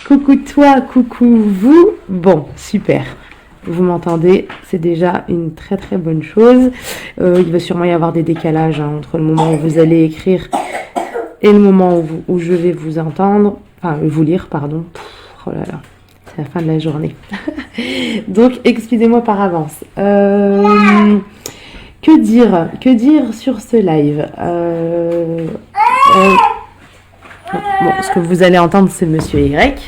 Coucou toi, coucou vous. Bon, super. Vous m'entendez, c'est déjà une très très bonne chose. Il va sûrement y avoir des décalages entre le moment où vous allez écrire et le moment où je vais vous entendre. Enfin, vous lire, pardon. Oh là là, c'est la fin de la journée. Donc, excusez-moi par avance. Que dire sur ce live Bon, ce que vous allez entendre, c'est Monsieur Y.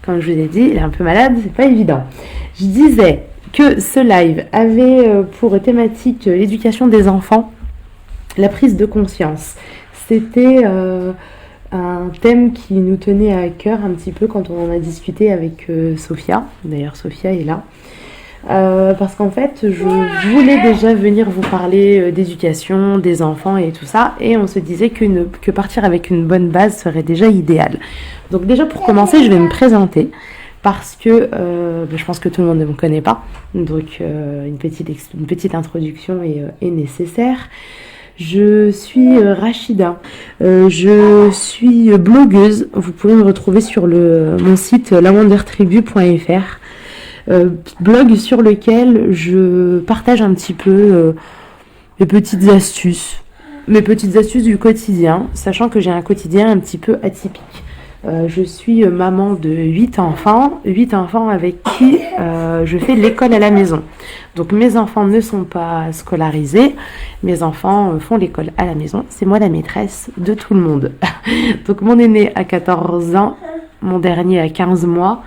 Comme je vous l'ai dit, il est un peu malade, c'est pas évident. Je disais que ce live avait pour thématique l'éducation des enfants, la prise de conscience. C'était un thème qui nous tenait à cœur un petit peu quand on en a discuté avec Sophia. D'ailleurs, Sophia est là. Parce qu'en fait, je voulais déjà venir vous parler d'éducation, des enfants et tout ça, et on se disait que partir avec une bonne base serait déjà idéal. Donc déjà pour commencer, je vais me présenter, parce que je pense que tout le monde ne me connaît pas, donc une petite introduction est nécessaire. Je suis Rachida, je suis blogueuse, vous pouvez me retrouver sur mon site lawandertribu.fr. Blog sur lequel je partage un petit peu mes petites astuces du quotidien, sachant que j'ai un quotidien un petit peu atypique. Je suis maman de 8 enfants avec qui je fais l'école à la maison. Donc mes enfants ne sont pas scolarisés, mes enfants font l'école à la maison, c'est moi la maîtresse de tout le monde. Donc mon aîné a 14 ans, mon dernier a 15 mois,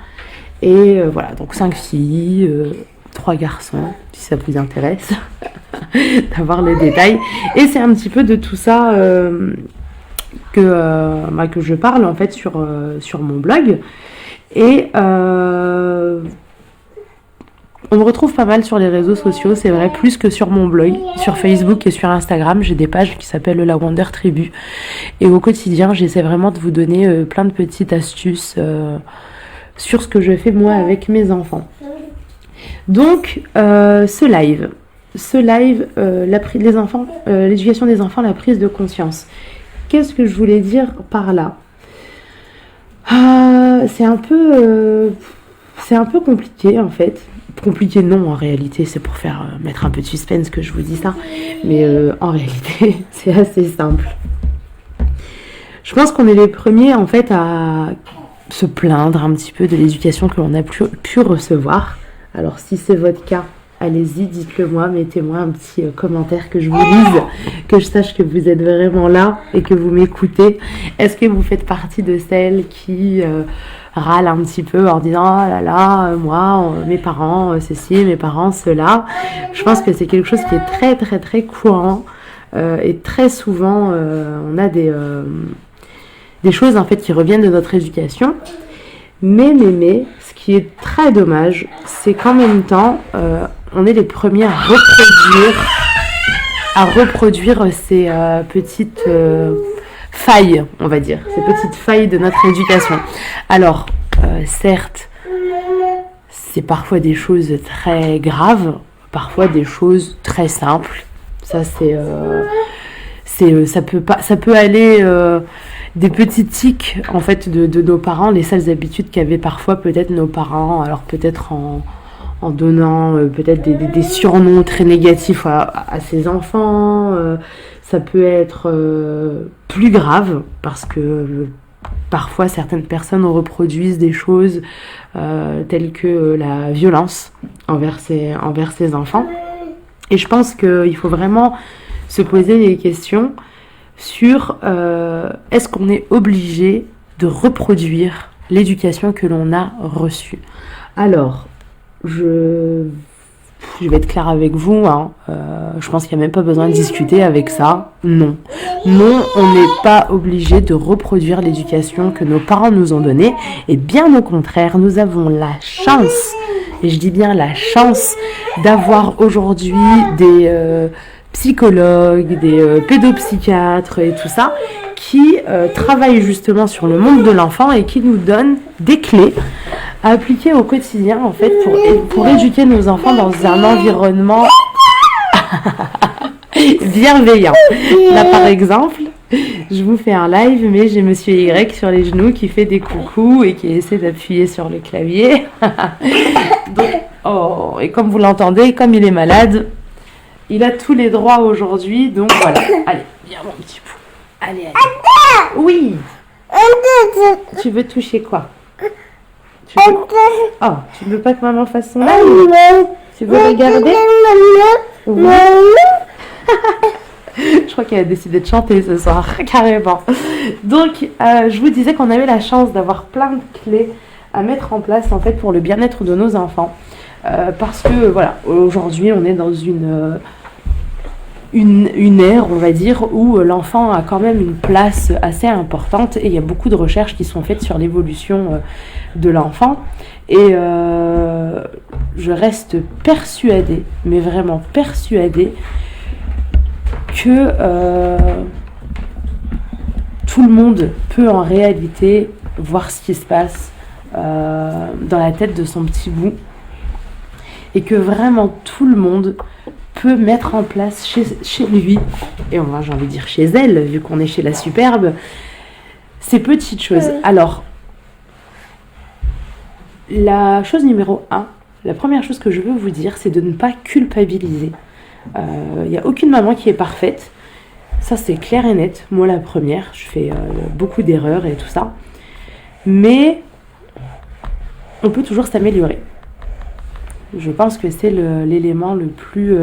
et voilà, donc 5 filles, 3 garçons, si ça vous intéresse d'avoir les détails. Et c'est un petit peu de tout ça que je parle en fait sur mon blog. Et on me retrouve pas mal sur les réseaux sociaux, c'est vrai, plus que sur mon blog. Sur Facebook et sur Instagram, j'ai des pages qui s'appellent La Wonder Tribu. Et au quotidien, j'essaie vraiment de vous donner plein de petites astuces sur ce que je fais moi avec mes enfants. Donc ce live, l'éducation des enfants, la prise de conscience. Qu'est-ce que je voulais dire par là? C'est un peu compliqué en fait. Compliqué non, en réalité, c'est pour mettre un peu de suspense que je vous dis ça. Mais en réalité, c'est assez simple. Je pense qu'on est les premiers en fait à se plaindre un petit peu de l'éducation que l'on a pu recevoir. Alors si c'est votre cas, allez-y, dites-le moi, mettez-moi un petit commentaire que je vous lise, que je sache que vous êtes vraiment là et que vous m'écoutez. Est-ce que vous faites partie de celles qui râlent un petit peu en disant « Oh là là, moi, mes parents, ceci, mes parents, cela ». Je pense que c'est quelque chose qui est très très très courant et très souvent on a des choses en fait qui reviennent de notre éducation, mais ce qui est très dommage, c'est qu'en même temps on est les premiers à reproduire ces petites failles, on va dire, ces petites failles de notre éducation. Alors certes, c'est parfois des choses très graves, parfois des choses très simples. Ça ça peut aller des petits tics en fait de nos parents, les sales habitudes qu'avaient parfois peut-être nos parents, alors peut-être en donnant peut-être des surnoms très négatifs à ses enfants. Ça peut être plus grave parce que parfois certaines personnes reproduisent des choses telles que la violence envers ses enfants. Et je pense qu'il faut vraiment se poser des questions sur est-ce qu'on est obligé de reproduire l'éducation que l'on a reçue. Alors, je vais être claire avec vous, hein. Je pense qu'il n'y a même pas besoin de discuter avec ça. Non, on n'est pas obligé de reproduire l'éducation que nos parents nous ont donnée, et bien au contraire, nous avons la chance, et je dis bien la chance, d'avoir aujourd'hui des psychologues, des pédopsychiatres et tout ça, qui travaillent justement sur le monde de l'enfant et qui nous donnent des clés à appliquer au quotidien en fait pour éduquer nos enfants dans un environnement bienveillant. Là par exemple, Je vous fais un live, mais j'ai Monsieur Y sur les genoux qui fait des coucous et qui essaie d'appuyer sur le clavier. Donc, oh, et comme vous l'entendez, comme il est malade, il a tous les droits aujourd'hui. Donc voilà. Allez, viens mon petit pou. Allez, allez. Oui. Tu veux toucher quoi? Oh, tu veux pas que maman fasse son live? Tu veux regarder? Oui. Je crois qu'elle a décidé de chanter ce soir, carrément. Donc, je vous disais qu'on avait la chance d'avoir plein de clés à mettre en place en fait pour le bien-être de nos enfants. Parce que voilà, aujourd'hui on est dans une ère, on va dire, où l'enfant a quand même une place assez importante et il y a beaucoup de recherches qui sont faites sur l'évolution de l'enfant. Et je reste persuadée, mais vraiment persuadée, que tout le monde peut en réalité voir ce qui se passe dans la tête de son petit bout et que vraiment tout le monde peut mettre en place chez lui, et j'ai envie de dire chez elle, vu qu'on est chez la superbe, ces petites choses. Alors, la chose numéro 1, la première chose que je veux vous dire, c'est de ne pas culpabiliser. Il n'y a aucune maman qui est parfaite, ça c'est clair et net. Moi la première, je fais beaucoup d'erreurs et tout ça, mais on peut toujours s'améliorer. Je pense que c'est l'élément le plus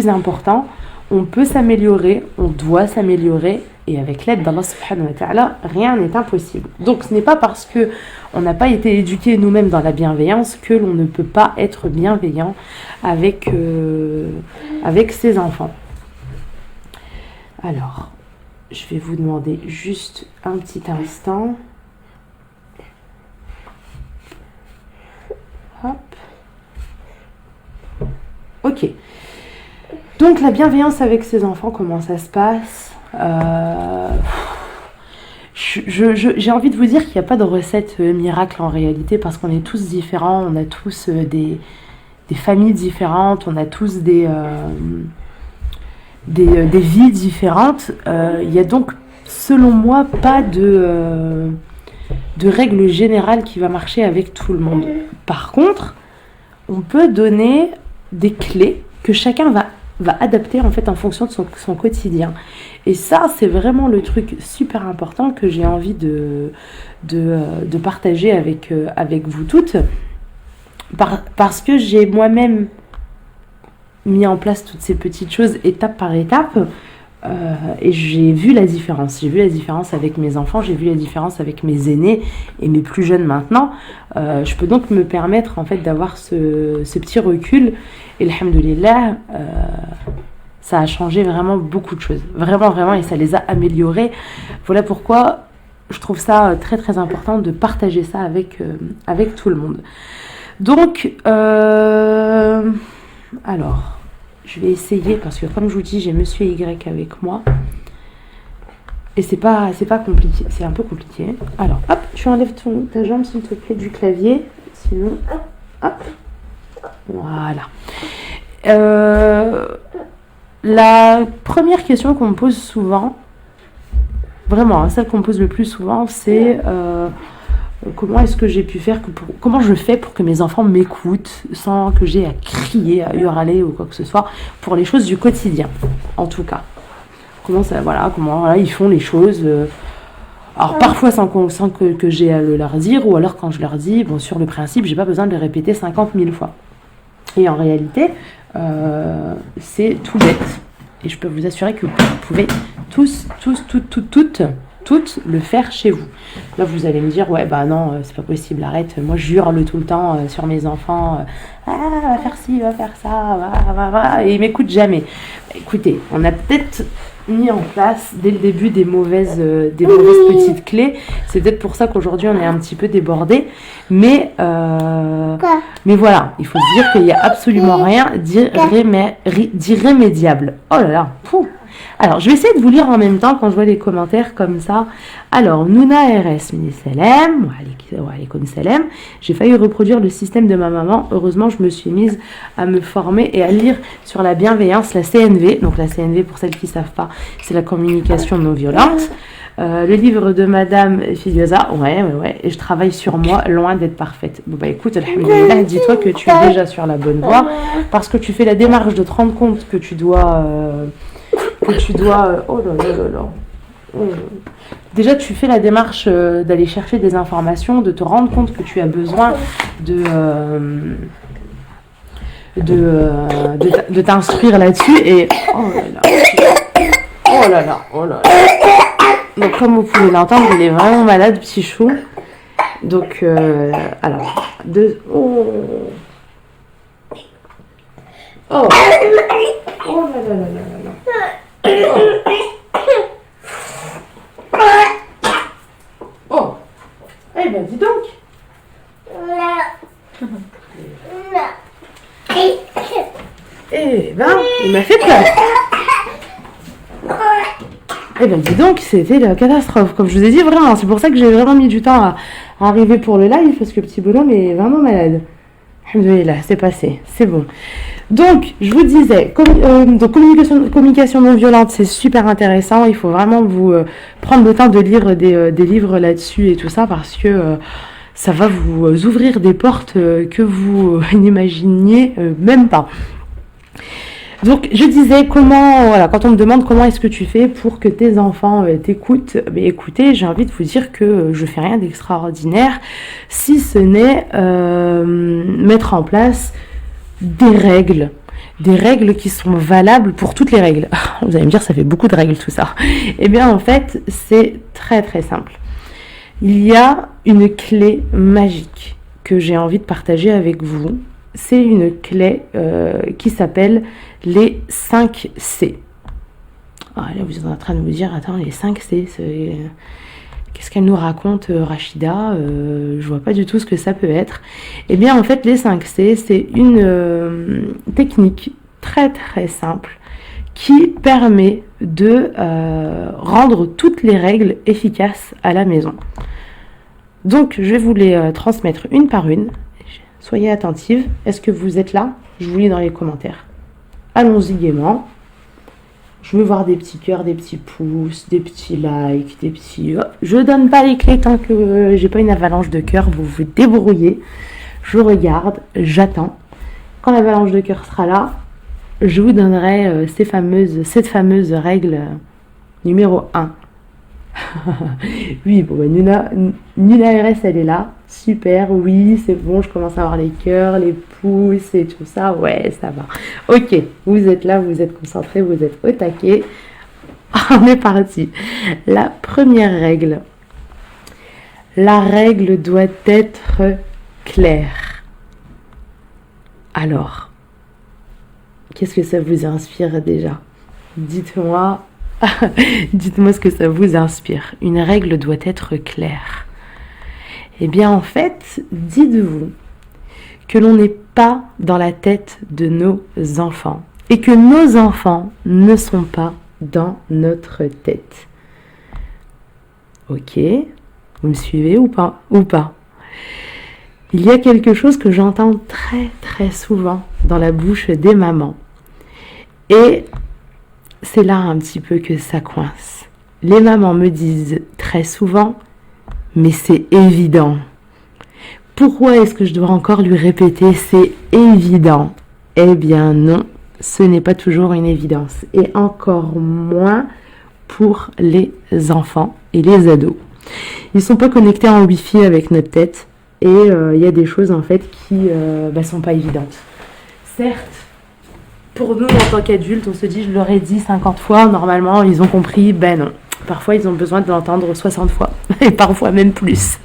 important. On peut s'améliorer, on doit s'améliorer, et avec l'aide d'Allah subhanahu wa ta'ala, rien n'est impossible. Donc ce n'est pas parce que on n'a pas été éduqués nous-mêmes dans la bienveillance que l'on ne peut pas être bienveillant avec ses enfants. Alors, je vais vous demander juste un petit instant. Hop. Ok. Donc la bienveillance avec ses enfants, comment ça se passe? J'ai envie de vous dire qu'il n'y a pas de recette miracle en réalité, parce qu'on est tous différents, on a tous des familles différentes, on a tous des vies différentes. Il n'y a donc, selon moi, pas de règle générale qui va marcher avec tout le monde. Par contre, on peut donner des clés que chacun va adapter en fait en fonction de son quotidien. Et ça, c'est vraiment le truc super important que j'ai envie de partager avec vous toutes. Parce que j'ai moi-même mis en place toutes ces petites choses étape par étape. Et j'ai vu la différence. J'ai vu la différence avec mes enfants, j'ai vu la différence avec mes aînés et mes plus jeunes maintenant. Je peux donc me permettre en fait d'avoir ce petit recul. Et alhamdoulilah, ça a changé vraiment beaucoup de choses. Vraiment, vraiment, et ça les a améliorés. Voilà pourquoi je trouve ça très, très important de partager ça avec tout le monde. Donc, alors... je vais essayer, parce que comme je vous dis, j'ai Monsieur Y avec moi. Et c'est pas compliqué, c'est un peu compliqué. Alors, hop, tu enlèves ta jambe, s'il te plaît, du clavier. Sinon, hop. Voilà. La première question qu'on me pose souvent, vraiment, celle qu'on me pose le plus souvent, c'est... comment est-ce que j'ai pu faire, comment je fais pour que mes enfants m'écoutent sans que j'ai à crier, à hurler ou quoi que ce soit, pour les choses du quotidien, en tout cas. Comment ils font les choses. Alors parfois sans que j'ai à leur dire, ou alors quand je leur dis, bon, sur le principe, j'ai pas besoin de le répéter 50 000 fois. Et en réalité, c'est tout bête. Et je peux vous assurer que vous pouvez toutes le faire chez vous. Là, vous allez me dire, ouais, bah non, c'est pas possible, arrête. Moi, je hurle tout le temps sur mes enfants. Va faire ci, va faire ça, va. Et ils m'écoutent jamais. Écoutez, on a peut-être mis en place dès le début des mauvaises petites clés. C'est peut-être pour ça qu'aujourd'hui, on est un petit peu débordé. Mais voilà, il faut se dire qu'il n'y a absolument rien d'irrémédiable. Oh là là, Alors, je vais essayer de vous lire en même temps quand je vois les commentaires comme ça. Alors, Nouna RS, Mini Salem, comme Salem. J'ai failli reproduire le système de ma maman. Heureusement, je me suis mise à me former et à lire sur la bienveillance, la CNV. Donc, la CNV, pour celles qui ne savent pas, c'est la communication non violente. Le livre de Madame Filiosa, ouais, et je travaille sur moi, loin d'être parfaite. Bon bah écoute, alhamdoulilah, dis-toi que tu es déjà sur la bonne voie, parce que tu fais la démarche de te rendre compte que tu dois, oh là là là là. Déjà, tu fais la démarche d'aller chercher des informations, de te rendre compte que tu as besoin de t'instruire là-dessus, et oh là là. Donc, comme vous pouvez l'entendre, il est vraiment malade, petit chou. Donc, alors, oh là là là là là. Oh, eh ben, dis donc. Eh ben, il m'a fait peur. Eh bien, dis donc, c'était la catastrophe. Comme je vous ai dit, vraiment, c'est pour ça que j'ai vraiment mis du temps à arriver pour le live, parce que le petit bonhomme est vraiment malade. Alhamdoulilah, c'est passé, c'est bon. Donc, je vous disais, donc communication non violente, c'est super intéressant. Il faut vraiment vous prendre le temps de lire des livres là-dessus et tout ça, parce que ça va vous ouvrir des portes que vous n'imaginiez même pas. Donc, je disais quand on me demande comment est-ce que tu fais pour que tes enfants t'écoutent, écoutez, j'ai envie de vous dire que je fais rien d'extraordinaire, si ce n'est mettre en place des règles qui sont valables pour toutes les règles. Vous allez me dire, ça fait beaucoup de règles tout ça. Eh bien, en fait, c'est très très simple. Il y a une clé magique que j'ai envie de partager avec vous. C'est une clé qui s'appelle les 5 C. Ah, là, vous êtes en train de vous dire, attends, les 5 C, qu'est-ce qu'elle nous raconte, Rachida? Je vois pas du tout ce que ça peut être. Eh bien, en fait, les 5 C, c'est une technique très très simple qui permet de rendre toutes les règles efficaces à la maison. Donc, je vais vous les transmettre une par une. Soyez attentive. Est-ce que vous êtes là? Je vous lis dans les commentaires. Allons-y gaiement. Je veux voir des petits cœurs, des petits pouces, des petits likes, des petits... Oh, je donne pas les clés tant que j'ai pas une avalanche de cœurs. Vous vous débrouillez. Je regarde, j'attends. Quand l'avalanche de cœurs sera là, je vous donnerai cette fameuse règle numéro 1. Oui, bon, Nuna RS, elle est là. Super, oui, c'est bon, je commence à avoir les cœurs, les pouces et tout ça. Ouais, ça va. Ok, vous êtes là, vous êtes concentrés, vous êtes au taquet. On est parti. La première règle. La règle doit être claire. Alors, qu'est-ce que ça vous inspire déjà? Dites-moi ce que ça vous inspire. Une règle doit être claire. Eh bien, en fait, dites-vous que l'on n'est pas dans la tête de nos enfants et que nos enfants ne sont pas dans notre tête. Ok, vous me suivez ou pas? Il y a quelque chose que j'entends très très souvent dans la bouche des mamans. Et c'est là un petit peu que ça coince. Les mamans me disent très souvent, mais c'est évident. Pourquoi est-ce que je dois encore lui répéter c'est évident? Eh bien non, ce n'est pas toujours une évidence. Et encore moins pour les enfants et les ados. Ils ne sont pas connectés en Wi-Fi avec notre tête. Et il y a des choses en fait qui sont pas évidentes. Certes, pour nous en tant qu'adultes, on se dit je leur ai dit 50 fois, normalement ils ont compris, ben non. Parfois ils ont besoin de l'entendre 60 fois, et parfois même plus.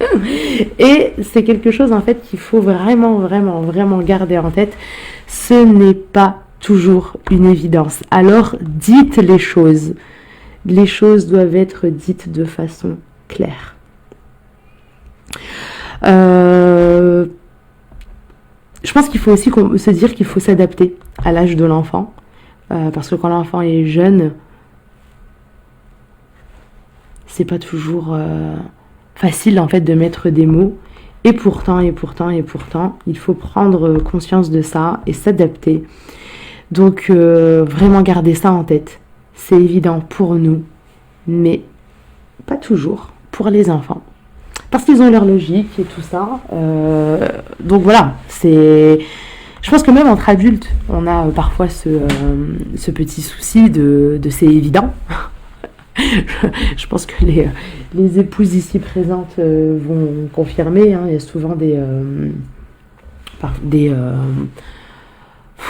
Et c'est quelque chose en fait qu'il faut vraiment, vraiment, vraiment garder en tête. Ce n'est pas toujours une évidence. Alors dites les choses. Les choses doivent être dites de façon claire. Je pense qu'il faut aussi se dire qu'il faut s'adapter à l'âge de l'enfant, parce que quand l'enfant est jeune, c'est pas toujours facile en fait de mettre des mots. Et pourtant, il faut prendre conscience de ça et s'adapter. Donc vraiment garder ça en tête. C'est évident pour nous, mais pas toujours pour les enfants. Parce qu'ils ont leur logique et tout ça. Donc voilà, c'est... Je pense que même entre adultes, on a parfois ce petit souci de c'est évident. Je pense que les épouses ici présentes vont confirmer. Hein. Il y a souvent des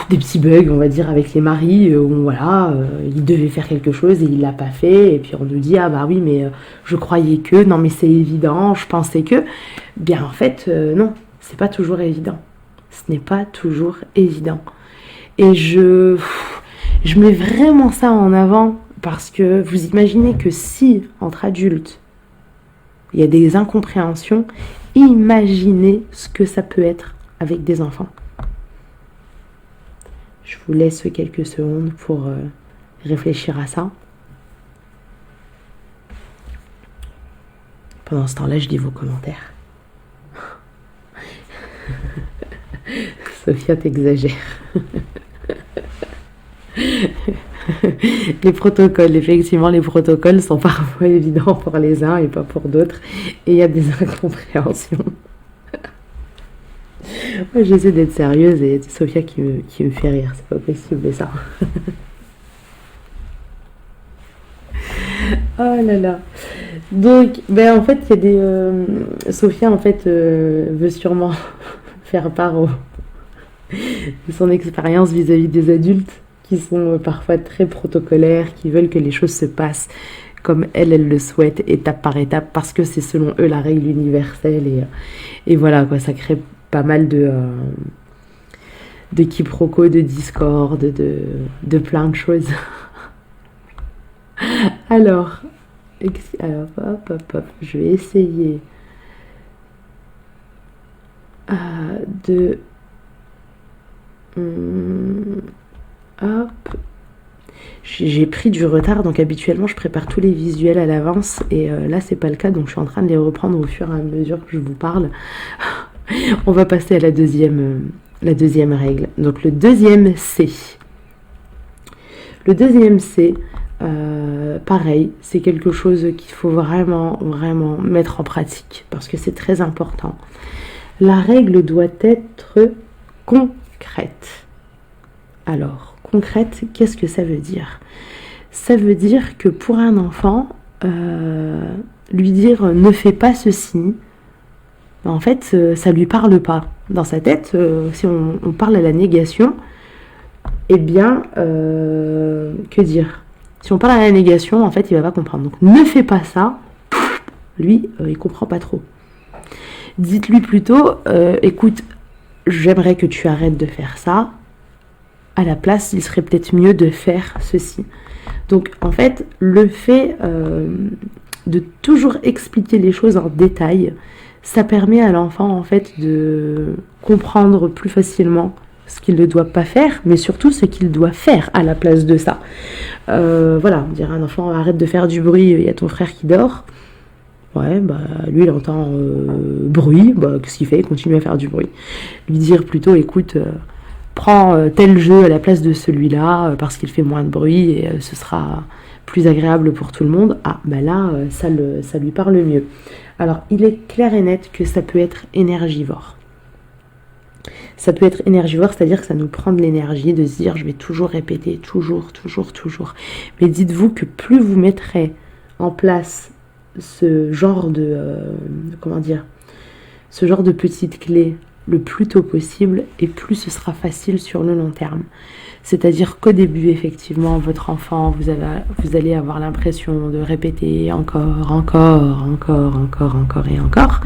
petits bugs, on va dire, avec les maris, où voilà, il devait faire quelque chose et il l'a pas fait, et puis on nous dit, ah bah oui, mais je croyais que, non mais c'est évident, je pensais que, bien en fait, non, c'est pas toujours évident. Ce n'est pas toujours évident. Et je mets vraiment ça en avant, parce que vous imaginez que si, entre adultes, il y a des incompréhensions, imaginez ce que ça peut être avec des enfants. Je vous laisse quelques secondes pour réfléchir à ça. Pendant ce temps-là, je lis vos commentaires. Sophia, t'exagères. Les protocoles, effectivement, les protocoles sont parfois évidents pour les uns et pas pour d'autres. Et il y a des incompréhensions. Moi, j'essaie d'être sérieuse et c'est Sophia qui me fait rire. C'est pas possible, ça. Oh là là. Donc, ben en fait, il y a des... Sophia, en fait, veut sûrement faire part de son expérience vis-à-vis des adultes qui sont parfois très protocolaires, qui veulent que les choses se passent comme elle le souhaite, étape par étape, parce que c'est selon eux la règle universelle. Et voilà, quoi, ça crée pas mal de quiproquos, de discorde, de plein de choses. Alors, hop, je vais essayer de... hop. J'ai pris du retard, donc habituellement je prépare tous les visuels à l'avance, et là c'est pas le cas, donc je suis en train de les reprendre au fur et à mesure que je vous parle. On va passer à la deuxième règle. Donc le deuxième C. Le deuxième C, pareil, c'est quelque chose qu'il faut vraiment mettre en pratique, parce que c'est très important. La règle doit être concrète. Alors, concrète, qu'est-ce que ça veut dire? Ça veut dire que pour un enfant, lui dire ne fais pas ceci, en fait, ça lui parle pas. Dans sa tête, si on parle à la négation, eh bien, que dire? Si on parle à la négation, en fait, il va pas comprendre. Donc, ne fais pas ça, lui, il comprend pas trop. Dites-lui plutôt, écoute, j'aimerais que tu arrêtes de faire ça. À la place, il serait peut-être mieux de faire ceci. Donc, en fait, le fait de toujours expliquer les choses en détail, ça permet à l'enfant, en fait, de comprendre plus facilement ce qu'il ne doit pas faire, mais surtout ce qu'il doit faire à la place de ça. Voilà, dire à un enfant, arrête de faire du bruit, il y a ton frère qui dort. Ouais, bah, lui, il entend bruit, bah, qu'est-ce qu'il fait? Il continue à faire du bruit. Lui dire plutôt, écoute... prends tel jeu à la place de celui-là parce qu'il fait moins de bruit et ce sera plus agréable pour tout le monde. Ah, bah là, ça lui parle mieux. Alors, il est clair et net que ça peut être énergivore. Ça peut être énergivore, c'est-à-dire que ça nous prend de l'énergie de se dire, je vais toujours répéter, toujours. Mais dites-vous que plus vous mettrez en place ce genre de, ce genre de petites clés le plus tôt possible, et plus ce sera facile sur le long terme. C'est-à-dire qu'au début, effectivement, votre enfant, vous allez avoir l'impression de répéter encore, et encore.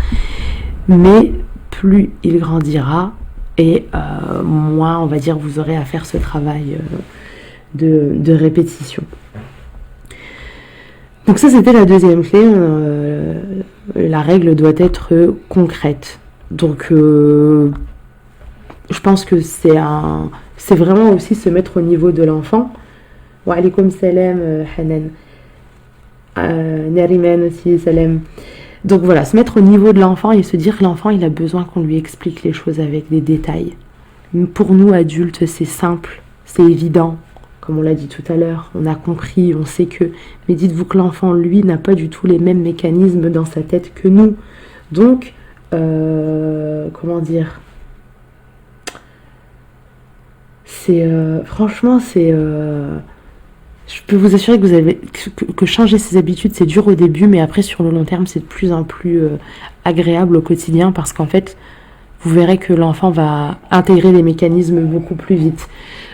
Mais plus il grandira, et moins, on va dire, vous aurez à faire ce travail de répétition. Donc ça, c'était la deuxième clé. La règle doit être concrète. Donc, je pense que c'est vraiment aussi se mettre au niveau de l'enfant. Wa alaykoum salam, Hanan. Nerimen aussi, Salem. Donc voilà, se mettre au niveau de l'enfant et se dire que l'enfant, il a besoin qu'on lui explique les choses avec des détails. Pour nous, adultes, c'est simple, c'est évident. Comme on l'a dit tout à l'heure, on a compris, on sait que... Mais dites-vous que l'enfant, lui, n'a pas du tout les mêmes mécanismes dans sa tête que nous. Donc, comment dire, franchement, je peux vous assurer que vous avez que changer ses habitudes, c'est dur au début, mais après, sur le long terme, c'est de plus en plus agréable au quotidien parce qu'en fait, vous verrez que l'enfant va intégrer les mécanismes beaucoup plus vite.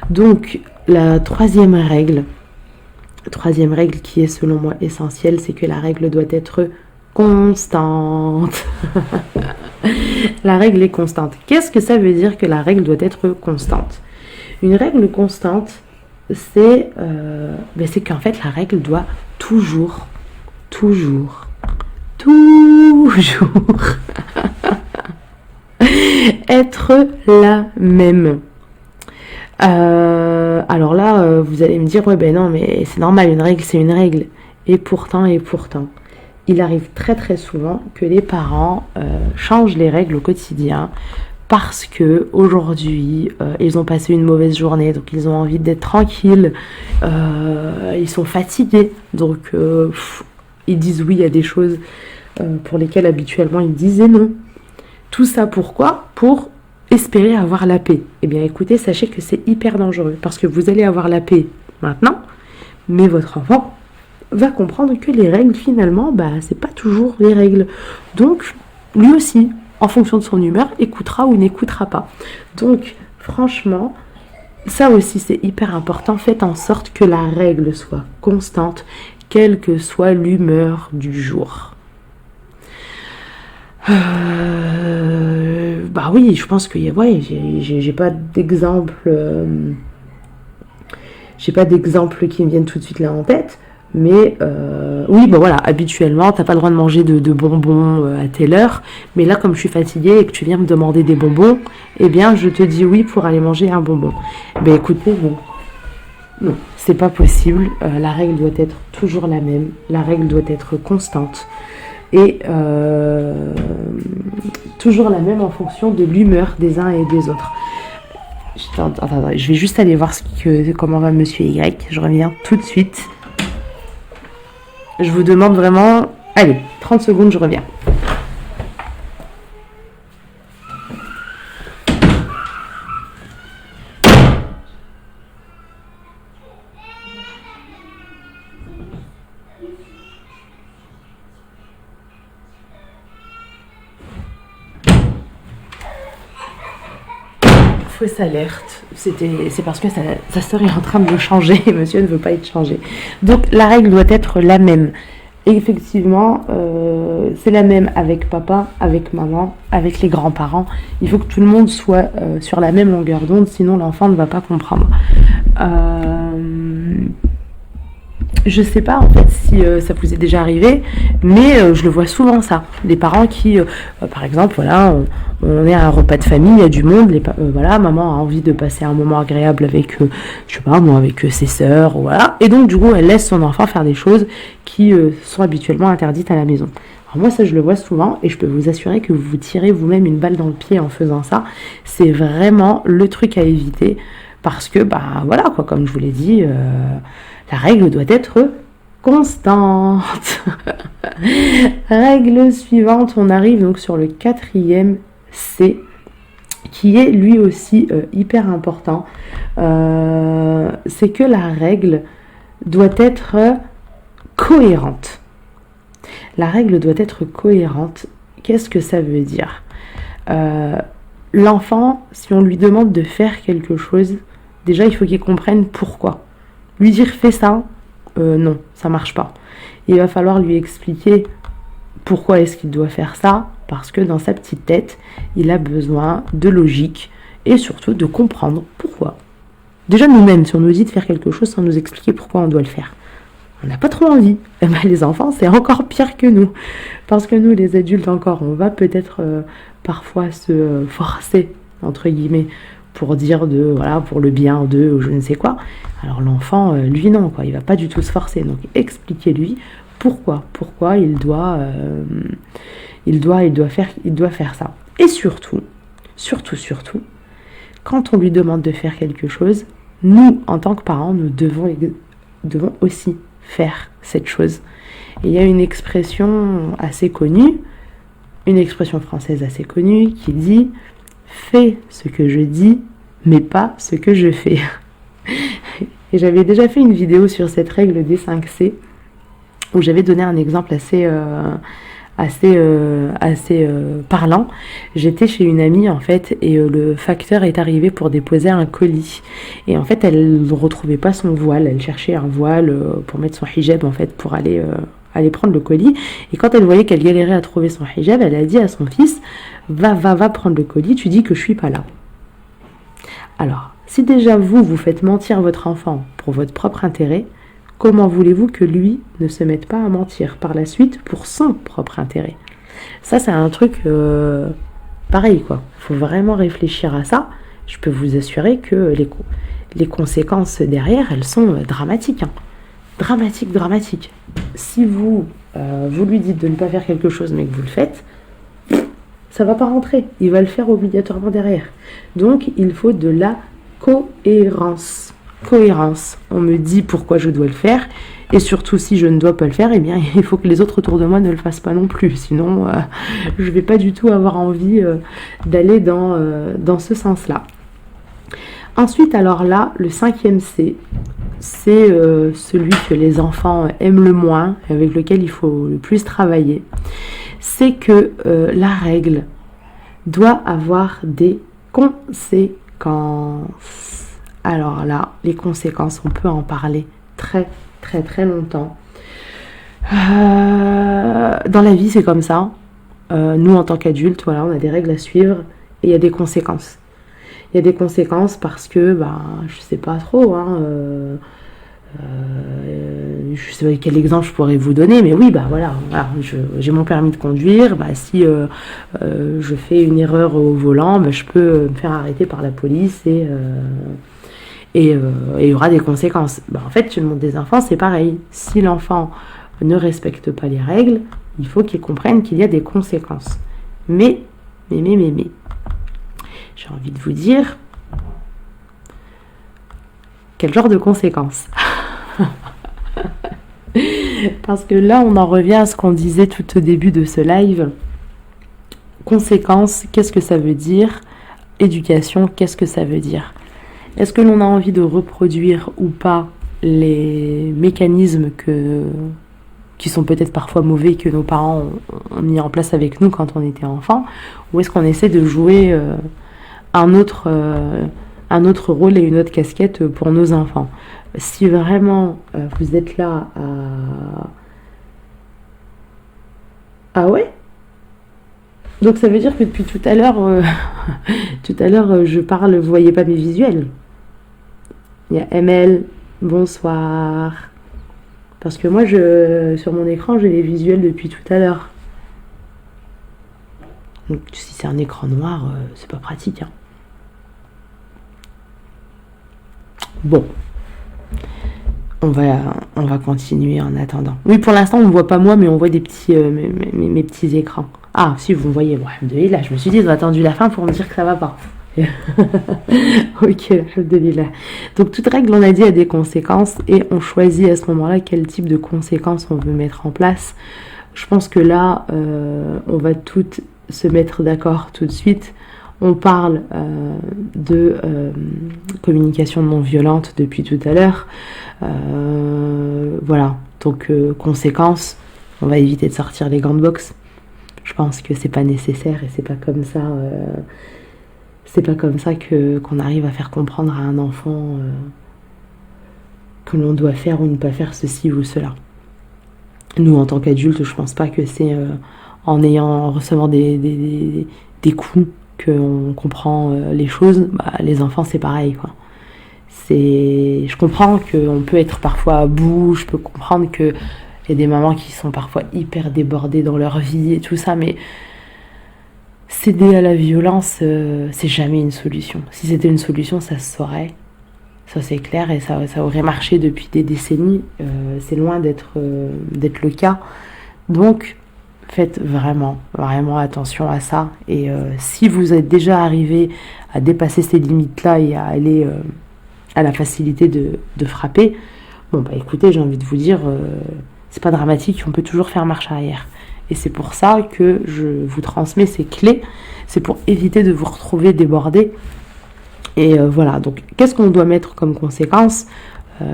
Donc, la troisième règle qui est selon moi essentielle, c'est que la règle doit être constante. La règle est constante. Qu'est-ce que ça veut dire que la règle doit être constante? Une règle constante, c'est qu'en fait la règle doit toujours être la même. Alors là, vous allez me dire, ouais ben non, mais c'est normal, une règle c'est une règle. Et pourtant, il arrive très très souvent que les parents changent les règles au quotidien parce que aujourd'hui ils ont passé une mauvaise journée, donc ils ont envie d'être tranquilles, ils sont fatigués, donc ils disent oui à des choses pour lesquelles habituellement ils disaient non. Tout ça pourquoi? Pour espérer avoir la paix. Eh bien écoutez, sachez que c'est hyper dangereux parce que vous allez avoir la paix maintenant, mais votre enfant va comprendre que les règles finalement, c'est pas toujours les règles. Donc lui aussi, en fonction de son humeur, écoutera ou n'écoutera pas. Donc franchement, ça aussi c'est hyper important. Faites en sorte que la règle soit constante, quelle que soit l'humeur du jour. Oui, je pense que j'ai pas d'exemple. J'ai pas d'exemple qui me viennent tout de suite là en tête. Mais oui, habituellement, t'as pas le droit de manger de bonbons à telle heure. Mais là, comme je suis fatiguée et que tu viens me demander des bonbons, eh bien, je te dis oui pour aller manger un bonbon. Écoutez, non, c'est pas possible. La règle doit être toujours la même. La règle doit être constante. Et toujours la même en fonction de l'humeur des uns et des autres. Attends, je vais juste aller voir comment va Monsieur Y. Je reviens tout de suite. Je vous demande vraiment... Allez, 30 secondes, je reviens. Fausse alerte, c'est parce que sa sœur est en train de le changer et monsieur ne veut pas être changé. Donc la règle doit être la même. Et effectivement, c'est la même avec papa, avec maman, avec les grands-parents. Il faut que tout le monde soit sur la même longueur d'onde, sinon l'enfant ne va pas comprendre. Je sais pas en fait si ça vous est déjà arrivé, mais je le vois souvent ça. Des parents qui, par exemple, on est à un repas de famille, il y a du monde, maman a envie de passer un moment agréable avec, avec ses sœurs, voilà. Et donc du coup, elle laisse son enfant faire des choses qui sont habituellement interdites à la maison. Alors moi, ça, je le vois souvent et je peux vous assurer que vous vous tirez vous-même une balle dans le pied en faisant ça. C'est vraiment le truc à éviter parce que, comme je vous l'ai dit, la règle doit être constante. Règle suivante, on arrive donc sur le 4e C, qui est lui aussi hyper important. C'est que la règle doit être cohérente. La règle doit être cohérente. Qu'est-ce que ça veut dire? L'enfant, si on lui demande de faire quelque chose, déjà il faut qu'il comprenne pourquoi. Lui dire fais ça, non, ça marche pas. Il va falloir lui expliquer pourquoi est-ce qu'il doit faire ça, parce que dans sa petite tête, il a besoin de logique et surtout de comprendre pourquoi. Déjà nous-mêmes, si on nous dit de faire quelque chose sans nous expliquer pourquoi on doit le faire, on n'a pas trop envie. Les enfants, c'est encore pire que nous. Parce que nous, les adultes encore, on va peut-être parfois se forcer, entre guillemets, pour dire pour le bien d'eux ou je ne sais quoi. Alors l'enfant, lui non, il va pas du tout se forcer. Donc expliquez-lui pourquoi il doit faire ça. Et surtout, quand on lui demande de faire quelque chose, nous, en tant que parents, nous devons aussi faire cette chose. Et il y a une expression assez connue, une expression française assez connue qui dit « Fais ce que je dis, mais pas ce que je fais ». Et j'avais déjà fait une vidéo sur cette règle des 5C, où j'avais donné un exemple assez parlant. J'étais chez une amie en fait et le facteur est arrivé pour déposer un colis et en fait elle ne retrouvait pas son voile, elle cherchait un voile pour mettre son hijab en fait pour aller prendre le colis, et quand elle voyait qu'elle galérait à trouver son hijab, elle a dit à son fils va prendre le colis, tu dis que je suis pas là. Alors si déjà vous faites mentir votre enfant pour votre propre intérêt, comment voulez-vous que lui ne se mette pas à mentir par la suite pour son propre intérêt? Ça, c'est un truc pareil, quoi. Il faut vraiment réfléchir à ça. Je peux vous assurer que les conséquences derrière, elles sont dramatiques. Hein. Dramatiques. Si vous lui dites de ne pas faire quelque chose, mais que vous le faites, ça va pas rentrer. Il va le faire obligatoirement derrière. Donc, il faut de la cohérence. On me dit pourquoi je dois le faire, et surtout si je ne dois pas le faire, eh bien il faut que les autres autour de moi ne le fassent pas non plus, sinon je vais pas du tout avoir envie d'aller dans ce sens-là. Ensuite, alors là, le 5e C, c'est celui que les enfants aiment le moins, avec lequel il faut le plus travailler, c'est que la règle doit avoir des conséquences. Alors là, les conséquences, on peut en parler très longtemps. Dans la vie, c'est comme ça. Nous, en tant qu'adultes, voilà, on a des règles à suivre et il y a des conséquences. Il y a des conséquences parce que, je sais pas trop, je sais pas quel exemple je pourrais vous donner, mais oui, voilà, j'ai mon permis de conduire, si je fais une erreur au volant, je peux me faire arrêter par la police et il y aura des conséquences. En fait, chez le monde des enfants, c'est pareil. Si l'enfant ne respecte pas les règles, il faut qu'il comprenne qu'il y a des conséquences. Mais, j'ai envie de vous dire, quel genre de conséquences? Parce que là, on en revient à ce qu'on disait tout au début de ce live. Conséquences, qu'est-ce que ça veut dire? Éducation, qu'est-ce que ça veut dire? Est-ce que l'on a envie de reproduire ou pas les mécanismes qui sont peut-être parfois mauvais, que nos parents ont mis en place avec nous quand on était enfant, ou est-ce qu'on essaie de jouer un autre rôle et une autre casquette pour nos enfants? Si vraiment vous êtes là à... Ah ouais? Donc ça veut dire que depuis tout à l'heure, je parle, vous voyez pas mes visuels. Il y a ML, bonsoir. Parce que moi, sur mon écran, j'ai les visuels depuis tout à l'heure. Donc si c'est un écran noir, c'est pas pratique. Hein. Bon. On va continuer en attendant. Oui, pour l'instant, on ne voit pas moi, mais on voit des petits, mes petits écrans. Ah, si, vous me voyez. Bon, alhamdoulilah, je me suis dit, ils ont attendu la fin pour me dire que ça va pas. Ok, alhamdoulilah. Donc, toute règle, on a dit, a des conséquences et on choisit à ce moment-là quel type de conséquences on veut mettre en place. Je pense que là, on va toutes se mettre d'accord tout de suite. On parle de communication non violente depuis tout à l'heure. Voilà, donc conséquence, on va éviter de sortir les gants de boxe. Je pense que c'est pas nécessaire et c'est pas comme ça qu'on arrive à faire comprendre à un enfant que l'on doit faire ou ne pas faire ceci ou cela. Nous, en tant qu'adultes, je pense pas que c'est en recevant des coups qu'on comprend les choses. Les enfants, c'est pareil, quoi. Je comprends qu'on peut être parfois à bout, je peux comprendre qu'il y a des mamans qui sont parfois hyper débordées dans leur vie et tout ça, mais céder à la violence, c'est jamais une solution. Si c'était une solution, ça se Ça c'est clair et ça aurait marché depuis des décennies. C'est loin d'être le cas. Donc, faites vraiment, vraiment attention à ça. Et si vous êtes déjà arrivé à dépasser ces limites-là et à aller à la facilité de frapper, bon, bah écoutez, j'ai envie de vous dire, c'est pas dramatique, on peut toujours faire marche arrière. Et c'est pour ça que je vous transmets ces clés. C'est pour éviter de vous retrouver débordé. Et voilà, donc qu'est-ce qu'on doit mettre comme conséquence?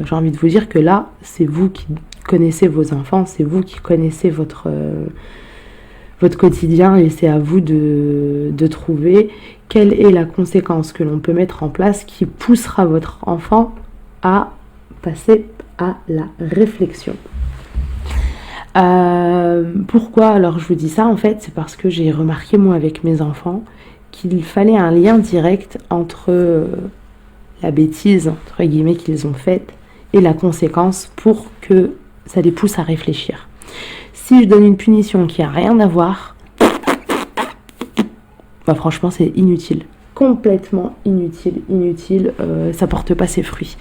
J'ai envie de vous dire que là, c'est vous qui connaissez vos enfants, c'est vous qui connaissez votre quotidien et c'est à vous de trouver quelle est la conséquence que l'on peut mettre en place qui poussera votre enfant à passer à la réflexion. Pourquoi alors je vous dis ça? En fait, c'est parce que j'ai remarqué moi avec mes enfants qu'il fallait un lien direct entre la bêtise, entre guillemets, qu'ils ont faite et la conséquence pour que ça les pousse à réfléchir. Si je donne une punition qui n'a rien à voir, bah franchement c'est inutile. Complètement inutile, ça porte pas ses fruits.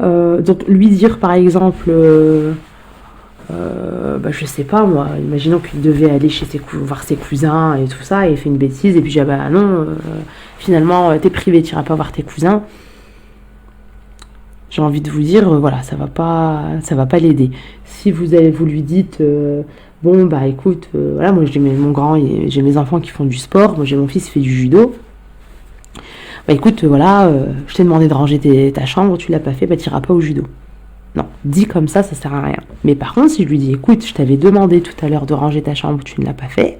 Donc lui dire par exemple... je sais pas moi, imaginons qu'il devait aller voir ses cousins et tout ça, et il fait une bêtise, et puis bah non, finalement t'es privé, tu iras pas voir tes cousins. J'ai envie de vous dire, voilà, ça va pas l'aider. Si vous lui dites, bon bah écoute, voilà, moi j'ai j'ai mes enfants qui font du sport, moi j'ai mon fils qui fait du judo. Bah écoute, voilà, je t'ai demandé de ranger ta chambre, tu l'as pas fait, bah t'iras pas au judo. Non, dit comme ça sert à rien. Mais par contre, si je lui dis, écoute, je t'avais demandé tout à l'heure de ranger ta chambre, tu ne l'as pas fait,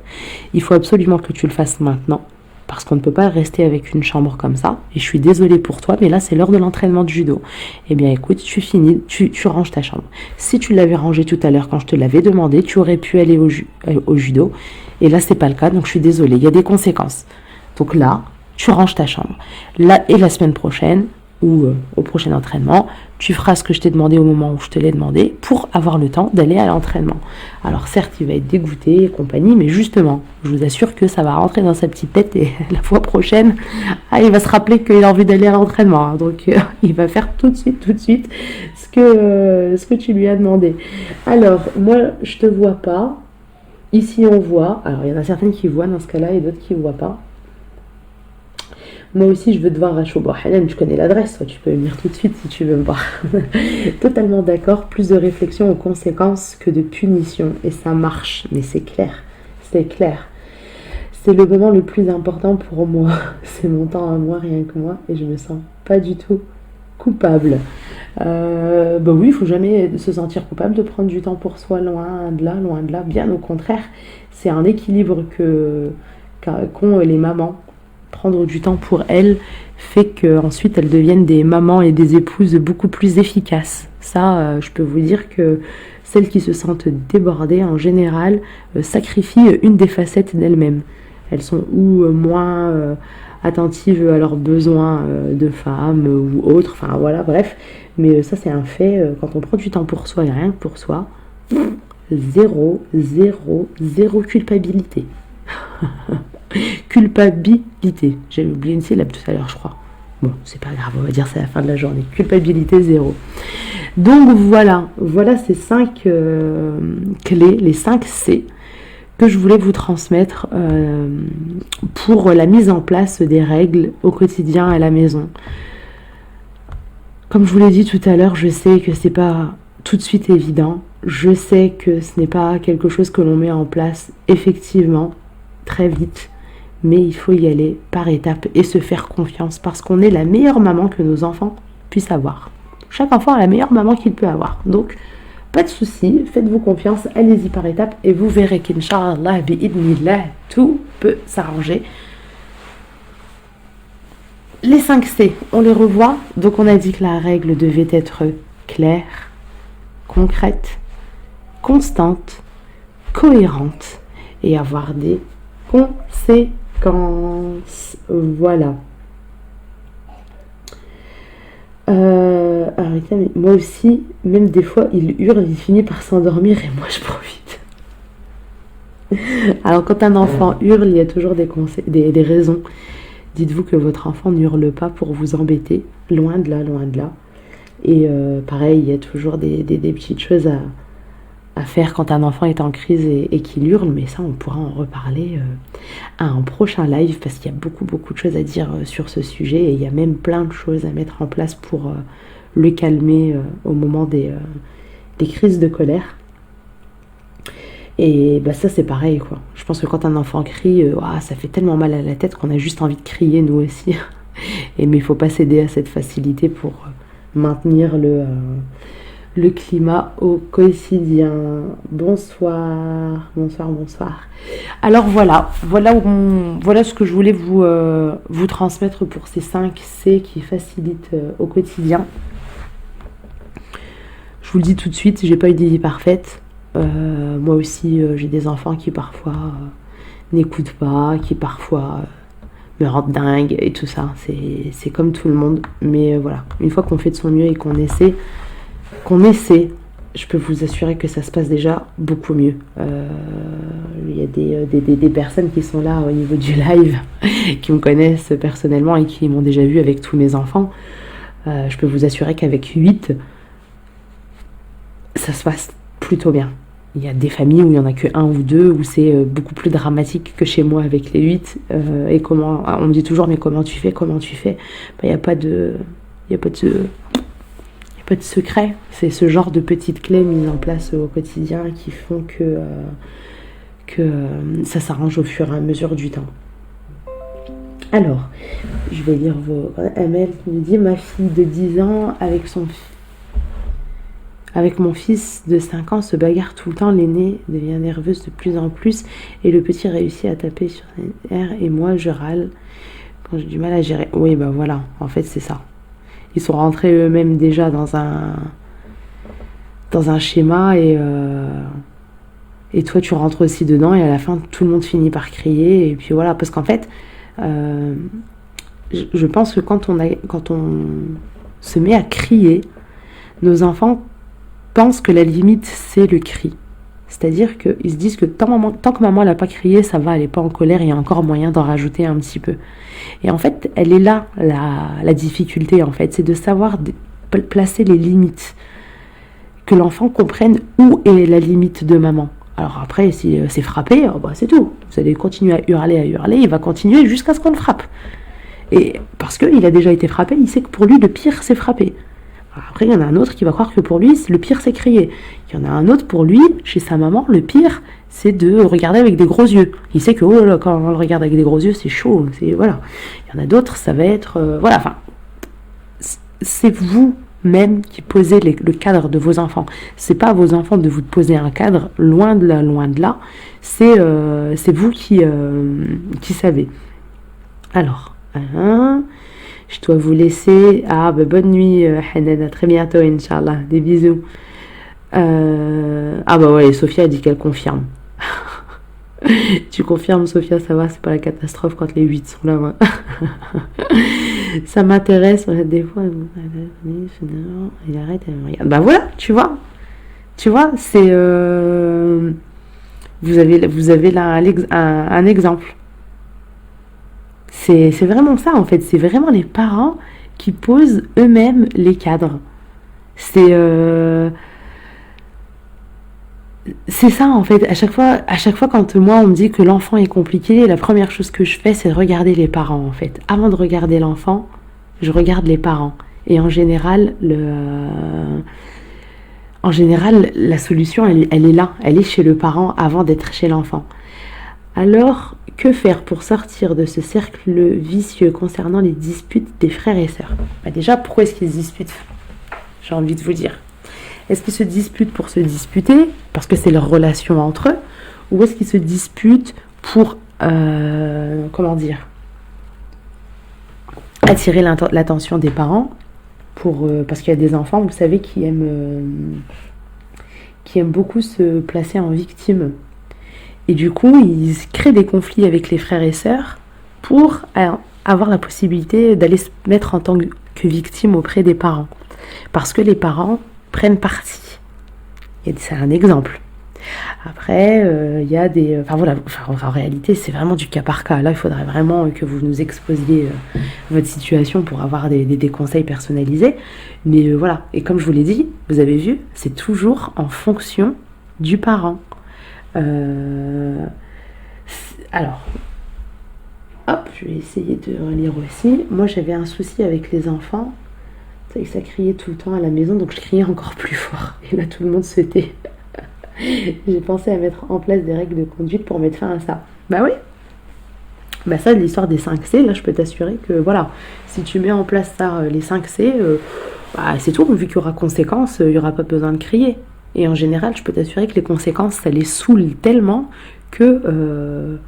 il faut absolument que tu le fasses maintenant, parce qu'on ne peut pas rester avec une chambre comme ça, et je suis désolée pour toi, mais là c'est l'heure de l'entraînement de judo. Eh bien écoute, tu finis, tu ranges ta chambre. Si tu l'avais rangée tout à l'heure quand je te l'avais demandé, tu aurais pu aller au judo, et là c'est pas le cas, donc je suis désolée, il y a des conséquences. Donc là, tu ranges ta chambre. Là, et la semaine prochaine, ou au prochain entraînement, tu feras ce que je t'ai demandé au moment où je te l'ai demandé pour avoir le temps d'aller à l'entraînement. Alors certes, il va être dégoûté et compagnie, mais justement, je vous assure que ça va rentrer dans sa petite tête et la fois prochaine, il va se rappeler qu'il a envie d'aller à l'entraînement. Donc il va faire tout de suite ce que tu lui as demandé. Alors, moi, je te vois pas. Ici, on voit. Alors, il y en a certaines qui voient dans ce cas-là et d'autres qui ne voient pas. Moi aussi, je veux te voir à Chouba Hanan, je connais l'adresse, tu peux venir tout de suite si tu veux me voir. Totalement d'accord, plus de réflexion aux conséquences que de punition. Et ça marche, mais c'est clair. C'est le moment le plus important pour moi. C'est mon temps à moi, rien que moi, et je me sens pas du tout coupable. Oui, il faut jamais se sentir coupable de prendre du temps pour soi, loin de là, bien au contraire. C'est un équilibre qu'ont les mamans. Prendre du temps pour elles fait qu'ensuite elles deviennent des mamans et des épouses beaucoup plus efficaces. Ça, je peux vous dire que celles qui se sentent débordées en général sacrifient une des facettes d'elles-mêmes. Elles sont ou moins attentives à leurs besoins de femmes ou autres, enfin voilà, bref. Mais ça c'est un fait, quand on prend du temps pour soi et rien que pour soi, zéro culpabilité. Culpabilité. J'avais oublié une syllabe tout à l'heure, je crois. Bon, c'est pas grave, on va dire c'est la fin de la journée. Culpabilité, zéro. Donc voilà ces 5 clés, les 5 C que je voulais vous transmettre pour la mise en place des règles au quotidien à la maison. Comme je vous l'ai dit tout à l'heure, je sais que c'est pas tout de suite évident. Je sais que ce n'est pas quelque chose que l'on met en place effectivement très vite. Mais il faut y aller par étapes et se faire confiance parce qu'on est la meilleure maman que nos enfants puissent avoir. Chaque enfant a la meilleure maman qu'il peut avoir. Donc, pas de souci, faites-vous confiance, allez-y par étapes et vous verrez qu'Inch'Allah, bi'idnillah, tout peut s'arranger. Les 5 C, on les revoit. Donc, on a dit que la règle devait être claire, concrète, constante, cohérente et avoir des conséquences. Voilà. Mais moi aussi, même des fois, il hurle, il finit par s'endormir et moi je profite. Alors quand un enfant hurle, il y a toujours des raisons. Dites-vous que votre enfant n'hurle pas pour vous embêter, loin de là. Et pareil, il y a toujours des petites choses à faire quand un enfant est en crise et qu'il hurle, mais ça on pourra en reparler à un prochain live parce qu'il y a beaucoup de choses à dire sur ce sujet et il y a même plein de choses à mettre en place pour le calmer au moment des crises de colère. Et bah ça c'est pareil quoi. Je pense que quand un enfant crie, ça fait tellement mal à la tête qu'on a juste envie de crier nous aussi. Mais il faut pas céder à cette facilité pour maintenir le climat au quotidien. Bonsoir. Alors voilà ce que je voulais vous transmettre pour ces 5 C qui facilitent au quotidien. Je vous le dis tout de suite, j'ai pas eu des vies parfaites. Moi aussi, j'ai des enfants qui parfois n'écoutent pas, qui parfois me rendent dingue et tout ça. C'est comme tout le monde. Mais voilà, une fois qu'on fait de son mieux et qu'on essaie, je peux vous assurer que ça se passe déjà beaucoup mieux. Il y a des personnes qui sont là au niveau du live, qui me connaissent personnellement et qui m'ont déjà vu avec tous mes enfants. Je peux vous assurer qu'avec 8, ça se passe plutôt bien. Il y a des familles où il n'y en a que 1 ou 2, où c'est beaucoup plus dramatique que chez moi avec les 8. Et on me dit toujours, mais comment tu fais Il n'y a pas de secret. C'est ce genre de petites clés mises en place au quotidien qui font que ça s'arrange au fur et à mesure du temps. Alors, je vais lire vos ML qui me dit, ma fille de 10 ans avec mon fils de 5 ans se bagarre tout le temps, l'aînée devient nerveuse de plus en plus et le petit réussit à taper sur ses nerfs et moi je râle quand j'ai du mal à gérer. Oui, bah voilà, en fait c'est ça. Ils sont rentrés eux-mêmes déjà dans un schéma et toi tu rentres aussi dedans et à la fin tout le monde finit par crier et puis voilà, parce qu'en fait je pense que quand on se met à crier, nos enfants pensent que la limite c'est le cri. C'est-à-dire qu'ils se disent que tant que maman n'a pas crié, ça va, elle n'est pas en colère, il y a encore moyen d'en rajouter un petit peu. Et en fait, elle est là, la difficulté, en fait, c'est de savoir placer les limites. Que l'enfant comprenne où est la limite de maman. Alors après, si c'est frappé, c'est tout. Vous allez continuer à hurler, il va continuer jusqu'à ce qu'on le frappe. Et parce qu'il a déjà été frappé, il sait que pour lui, le pire, c'est frapper. Après, il y en a un autre qui va croire que pour lui, le pire, c'est crier. Il y en a un autre, pour lui, chez sa maman, le pire, c'est de regarder avec des gros yeux. Il sait que, oh là là, quand on le regarde avec des gros yeux, c'est chaud. Voilà. Il y en a d'autres, ça va être... voilà, enfin... C'est vous-même qui posez le cadre de vos enfants. C'est pas à vos enfants de vous poser un cadre, loin de là. C'est vous qui savez. Alors... je dois vous laisser. Bonne nuit, Hanan. À très bientôt, Inch'Allah. Des bisous. Sophia a dit qu'elle confirme. Tu confirmes, Sophia, ça va, c'est pas la catastrophe quand les 8 sont là. Ça m'intéresse. Des fois, il arrête, elle me regarde. Bah voilà, tu vois, c'est. Vous avez là un exemple. C'est vraiment ça en fait, c'est vraiment les parents qui posent eux-mêmes les cadres. C'est ça en fait, à chaque fois quand moi on me dit que l'enfant est compliqué, la première chose que je fais c'est de regarder les parents en fait. Avant de regarder l'enfant, je regarde les parents. Et en général, la solution elle est là, elle est chez le parent avant d'être chez l'enfant. Alors, que faire pour sortir de ce cercle vicieux concernant les disputes des frères et sœurs ? Déjà, pourquoi est-ce qu'ils se disputent ? J'ai envie de vous dire. Est-ce qu'ils se disputent pour se disputer, parce que c'est leur relation entre eux, ou est-ce qu'ils se disputent pour, attirer l'attention des parents, parce qu'il y a des enfants, vous savez, qui aiment beaucoup se placer en victime. Et du coup, ils créent des conflits avec les frères et sœurs pour avoir la possibilité d'aller se mettre en tant que victime auprès des parents. Parce que les parents prennent parti. Et c'est un exemple. Après, il y a des... Enfin voilà, en réalité, c'est vraiment du cas par cas. Là, il faudrait vraiment que vous nous exposiez votre situation pour avoir des conseils personnalisés. Mais voilà, et comme je vous l'ai dit, vous avez vu, c'est toujours en fonction du parent. Alors, hop, je vais essayer de relire aussi. Moi, j'avais un souci avec les enfants. C'est que ça criait tout le temps à la maison, donc je criais encore plus fort. Et là, tout le monde se tait. J'ai pensé à mettre en place des règles de conduite pour mettre fin à ça. Bah oui. Bah ça, l'histoire des 5 C, là, je peux t'assurer que, voilà, si tu mets en place ça, les 5 C, bah, c'est tout. Vu qu'il y aura conséquences, il n'y aura pas besoin de crier. Et en général, je peux t'assurer que les conséquences, ça les saoule tellement que,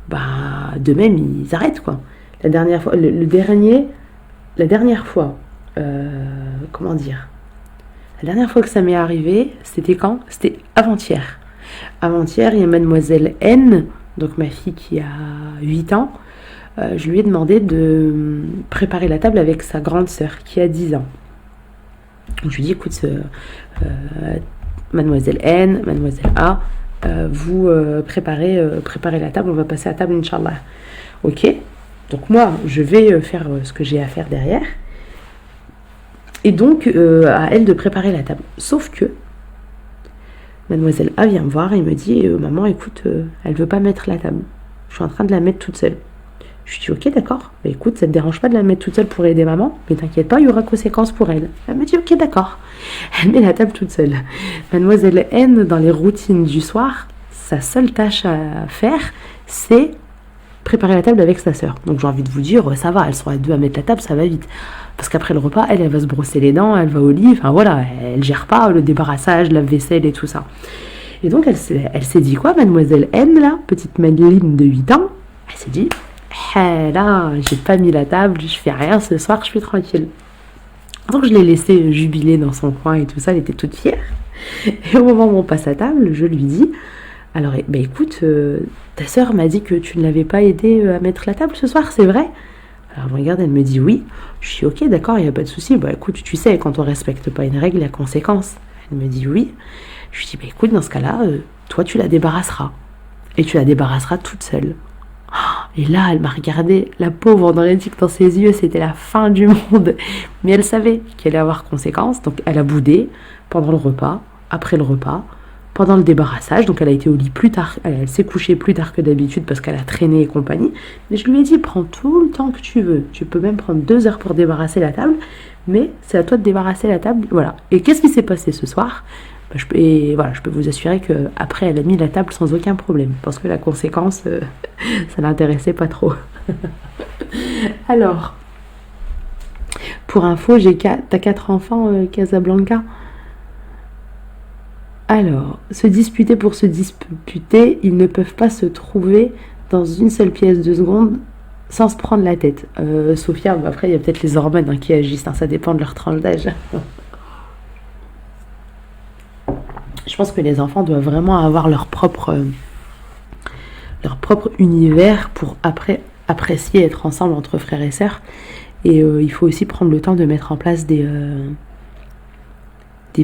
bah, de même, ils arrêtent, quoi. La dernière fois, la dernière fois, comment dire, la dernière fois que ça m'est arrivé, c'était quand? C'était avant-hier. Avant-hier, il y a mademoiselle N, donc ma fille qui a 8 ans, je lui ai demandé de préparer la table avec sa grande sœur qui a 10 ans. Donc je lui ai dit, écoute, mademoiselle N, mademoiselle A, vous préparez la table, on va passer à table, Inch'Allah. Ok, donc moi, je vais faire ce que j'ai à faire derrière. Et donc, à elle de préparer la table. Sauf que, mademoiselle A vient me voir et me dit, maman, écoute, elle veut pas mettre la table. Je suis en train de la mettre toute seule. Je lui dis, ok, d'accord. Mais écoute, ça te dérange pas de la mettre toute seule pour aider maman? Mais t'inquiète pas, il y aura conséquences pour elle. Elle me dit, ok, d'accord. Elle met la table toute seule. Mademoiselle N, dans les routines du soir, sa seule tâche à faire, c'est préparer la table avec sa sœur. Donc j'ai envie de vous dire, ça va, elles sont à deux à mettre la table, ça va vite. Parce qu'après le repas, elle va se brosser les dents, elle va au lit, enfin voilà, elle gère pas le débarrassage, la vaisselle et tout ça. Et donc elle s'est dit quoi, mademoiselle N, là, petite Madeleine de 8 ans, elle s'est dit, là, j'ai pas mis la table, je fais rien ce soir, je suis tranquille. Donc je l'ai laissée jubiler dans son coin et tout ça, elle était toute fière. Et au moment où on passe à table, je lui dis, alors bah écoute, ta sœur m'a dit que tu ne l'avais pas aidé à mettre la table ce soir, c'est vrai? Alors elle me regarde, elle me dit oui. Je suis ok, d'accord, il n'y a pas de souci. Bah écoute, tu sais, quand on respecte pas une règle, il y a conséquence. Elle me dit oui. Je lui dis, bah écoute, dans ce cas-là, toi tu la débarrasseras. Et tu la débarrasseras toute seule. Et là, elle m'a regardé, la pauvre, on aurait dit que dans ses yeux, c'était la fin du monde. Mais elle savait qu'il allait avoir conséquence, donc elle a boudé pendant le repas, après le repas, pendant le débarrassage, donc elle a été au lit plus tard, elle s'est couchée plus tard que d'habitude parce qu'elle a traîné et compagnie, mais je lui ai dit, prends tout le temps que tu veux, tu peux même prendre 2 heures pour débarrasser la table, mais c'est à toi de débarrasser la table, voilà. Et qu'est-ce qui s'est passé ce soir? Je peux vous assurer qu'après elle a mis la table sans aucun problème, parce que la conséquence, ça l'intéressait pas trop. Alors, pour info, t'as 4 enfants, Casablanca. Alors, se disputer pour se disputer, ils ne peuvent pas se trouver dans une seule pièce 2 secondes sans se prendre la tête. Sophia, après il y a peut-être les hormones qui agissent, ça dépend de leur tranche d'âge. Je pense que les enfants doivent vraiment avoir leur propre univers pour après apprécier être ensemble entre frères et sœurs. Et il faut aussi prendre le temps de mettre en place des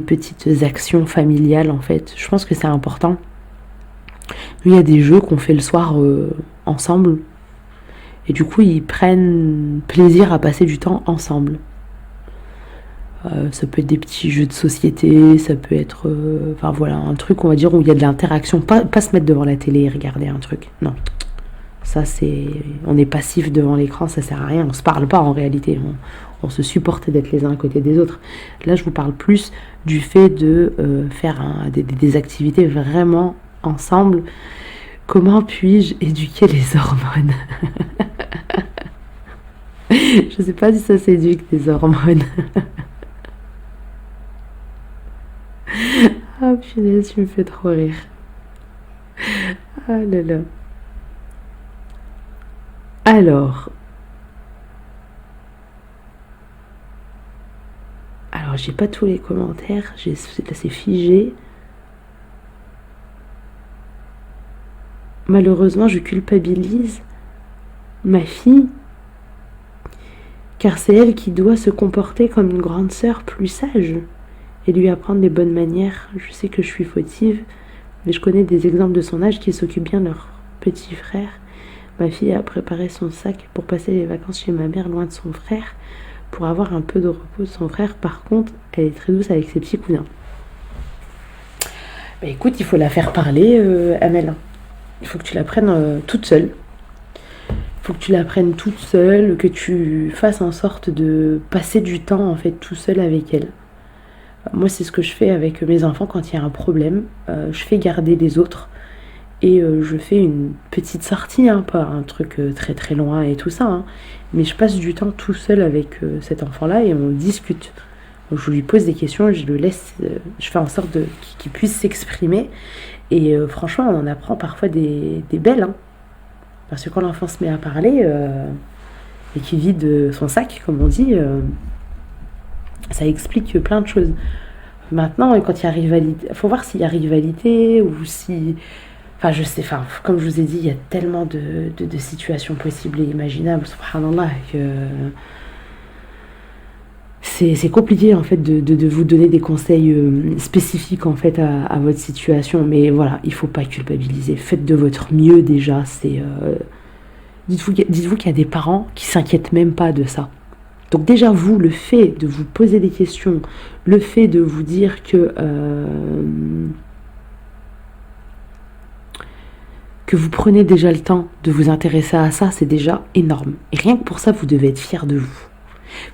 petites actions familiales en fait. Je pense que c'est important. Nous, il y a des jeux qu'on fait le soir ensemble. Et du coup, ils prennent plaisir à passer du temps ensemble. Ça peut être des petits jeux de société, ça peut être enfin voilà, un truc on va dire où il y a de l'interaction, pas se mettre devant la télé et regarder un truc, non, ça c'est, on est passif devant l'écran, ça sert à rien, on se parle pas en réalité, on se supporte d'être les uns à côté des autres. Là je vous parle plus du fait de faire des activités vraiment ensemble. Comment puis-je éduquer les hormones? Je sais pas si ça s'éduque des hormones. Ah punaise, tu me fais trop rire. Ah là là. Alors, j'ai pas tous les commentaires, c'est figé. Malheureusement, je culpabilise ma fille, car c'est elle qui doit se comporter comme une grande sœur plus sage et lui apprendre les bonnes manières. Je sais que je suis fautive, Mais je connais des exemples de son âge qui s'occupent bien de leur petit frère. Ma fille a préparé son sac pour passer les vacances chez ma mère loin de son frère, pour avoir un peu de repos de son frère. Par contre, elle est très douce avec ses petits cousins. Bah écoute, il faut la faire parler, Amel. Il faut que tu l'apprennes toute seule. Il faut que tu l'apprennes toute seule, que tu fasses en sorte de passer du temps en fait tout seul avec elle. Moi, c'est ce que je fais avec mes enfants quand il y a un problème. Je fais garder les autres et je fais une petite sortie, hein, pas un truc très très loin et tout ça, hein, mais je passe du temps tout seul avec cet enfant-là et on discute. Donc, je lui pose des questions, je le laisse, je fais en sorte qu'il puisse s'exprimer. Et franchement, on en apprend parfois des belles. Hein, parce que quand l'enfant se met à parler et qu'il vide son sac, comme on dit, ça explique plein de choses. Maintenant, quand il y a rivalité, il faut voir s'il y a rivalité ou si... Enfin, je sais, enfin, comme je vous ai dit, il y a tellement de situations possibles et imaginables, subhanallah, que... C'est compliqué en fait de vous donner des conseils spécifiques en fait à votre situation, mais voilà, il faut pas culpabiliser, faites de votre mieux déjà. Dites-vous qu'il y a des parents qui s'inquiètent même pas de ça. Donc déjà vous, le fait de vous poser des questions, le fait de vous dire que vous prenez déjà le temps de vous intéresser à ça, c'est déjà énorme. Et rien que pour ça, vous devez être fiers de vous.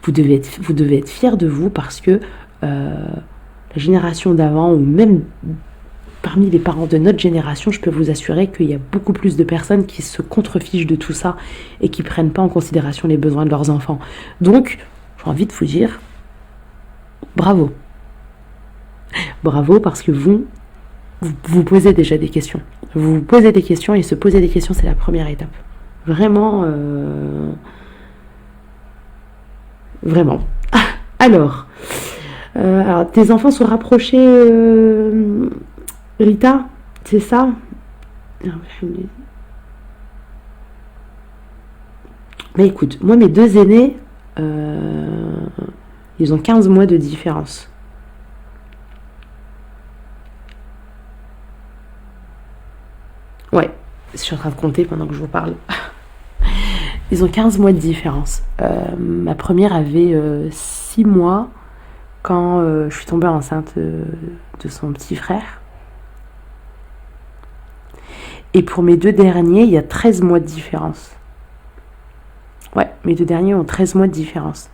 Vous devez être fiers de vous parce que la génération d'avant, ou même parmi les parents de notre génération, je peux vous assurer qu'il y a beaucoup plus de personnes qui se contrefichent de tout ça et qui ne prennent pas en considération les besoins de leurs enfants. Donc, j'ai envie de vous dire, bravo. Bravo parce que vous posez déjà des questions. Vous vous posez des questions et se poser des questions, c'est la première étape. Vraiment... Vraiment. Alors, tes enfants sont rapprochés, Rita, c'est ça? Mais écoute, moi mes deux aînés, ils ont 15 mois de différence. Ouais, je suis en train de compter pendant que je vous parle. Ils ont 15 mois de différence. Ma première avait 6 mois quand je suis tombée enceinte de son petit frère. Et pour mes deux derniers, il y a 13 mois de différence. Ouais, mes deux derniers ont 13 mois de différence.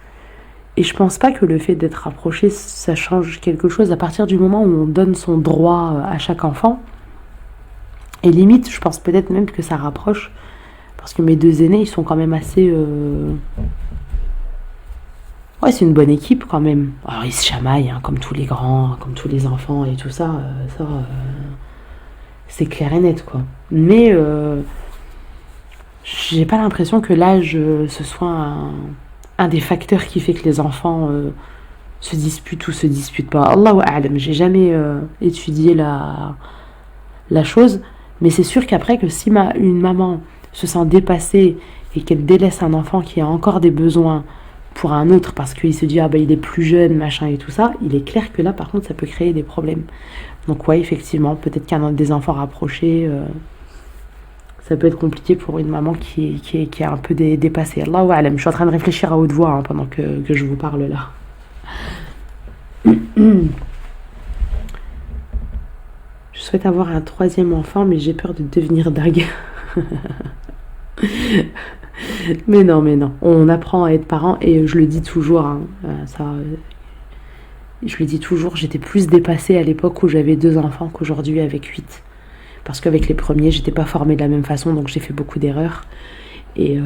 Et je pense pas que le fait d'être rapproché, ça change quelque chose à partir du moment où on donne son droit à chaque enfant. Et limite, je pense peut-être même que ça rapproche. Parce que mes deux aînés, ils sont quand même assez... Ouais, c'est une bonne équipe quand même. Alors, ils se chamaillent, hein, comme tous les grands, comme tous les enfants et tout ça. C'est clair et net, quoi. Mais j'ai pas l'impression que l'âge, ce soit un des facteurs qui fait que les enfants se disputent ou se disputent pas. Allahu a'lam, j'ai jamais étudié la chose. Mais c'est sûr qu'après, que si une maman se sent dépassée et qu'elle délaisse un enfant qui a encore des besoins pour un autre parce qu'il se dit il est plus jeune, machin et tout ça, il est clair que là par contre ça peut créer des problèmes. Donc ouais, effectivement, peut-être qu'un des enfants rapprochés, ça peut être compliqué pour une maman qui est un peu dépassée. Allahu a'lam, je suis en train de réfléchir à haute voix hein, pendant que je vous parle là. Je souhaite avoir un troisième enfant, mais j'ai peur de devenir dingue. Mais non, on apprend à être parent et je le dis toujours, hein, je le dis toujours, j'étais plus dépassée à l'époque où j'avais 2 enfants qu'aujourd'hui avec 8. Parce qu'avec les premiers, j'étais pas formée de la même façon, donc j'ai fait beaucoup d'erreurs. Et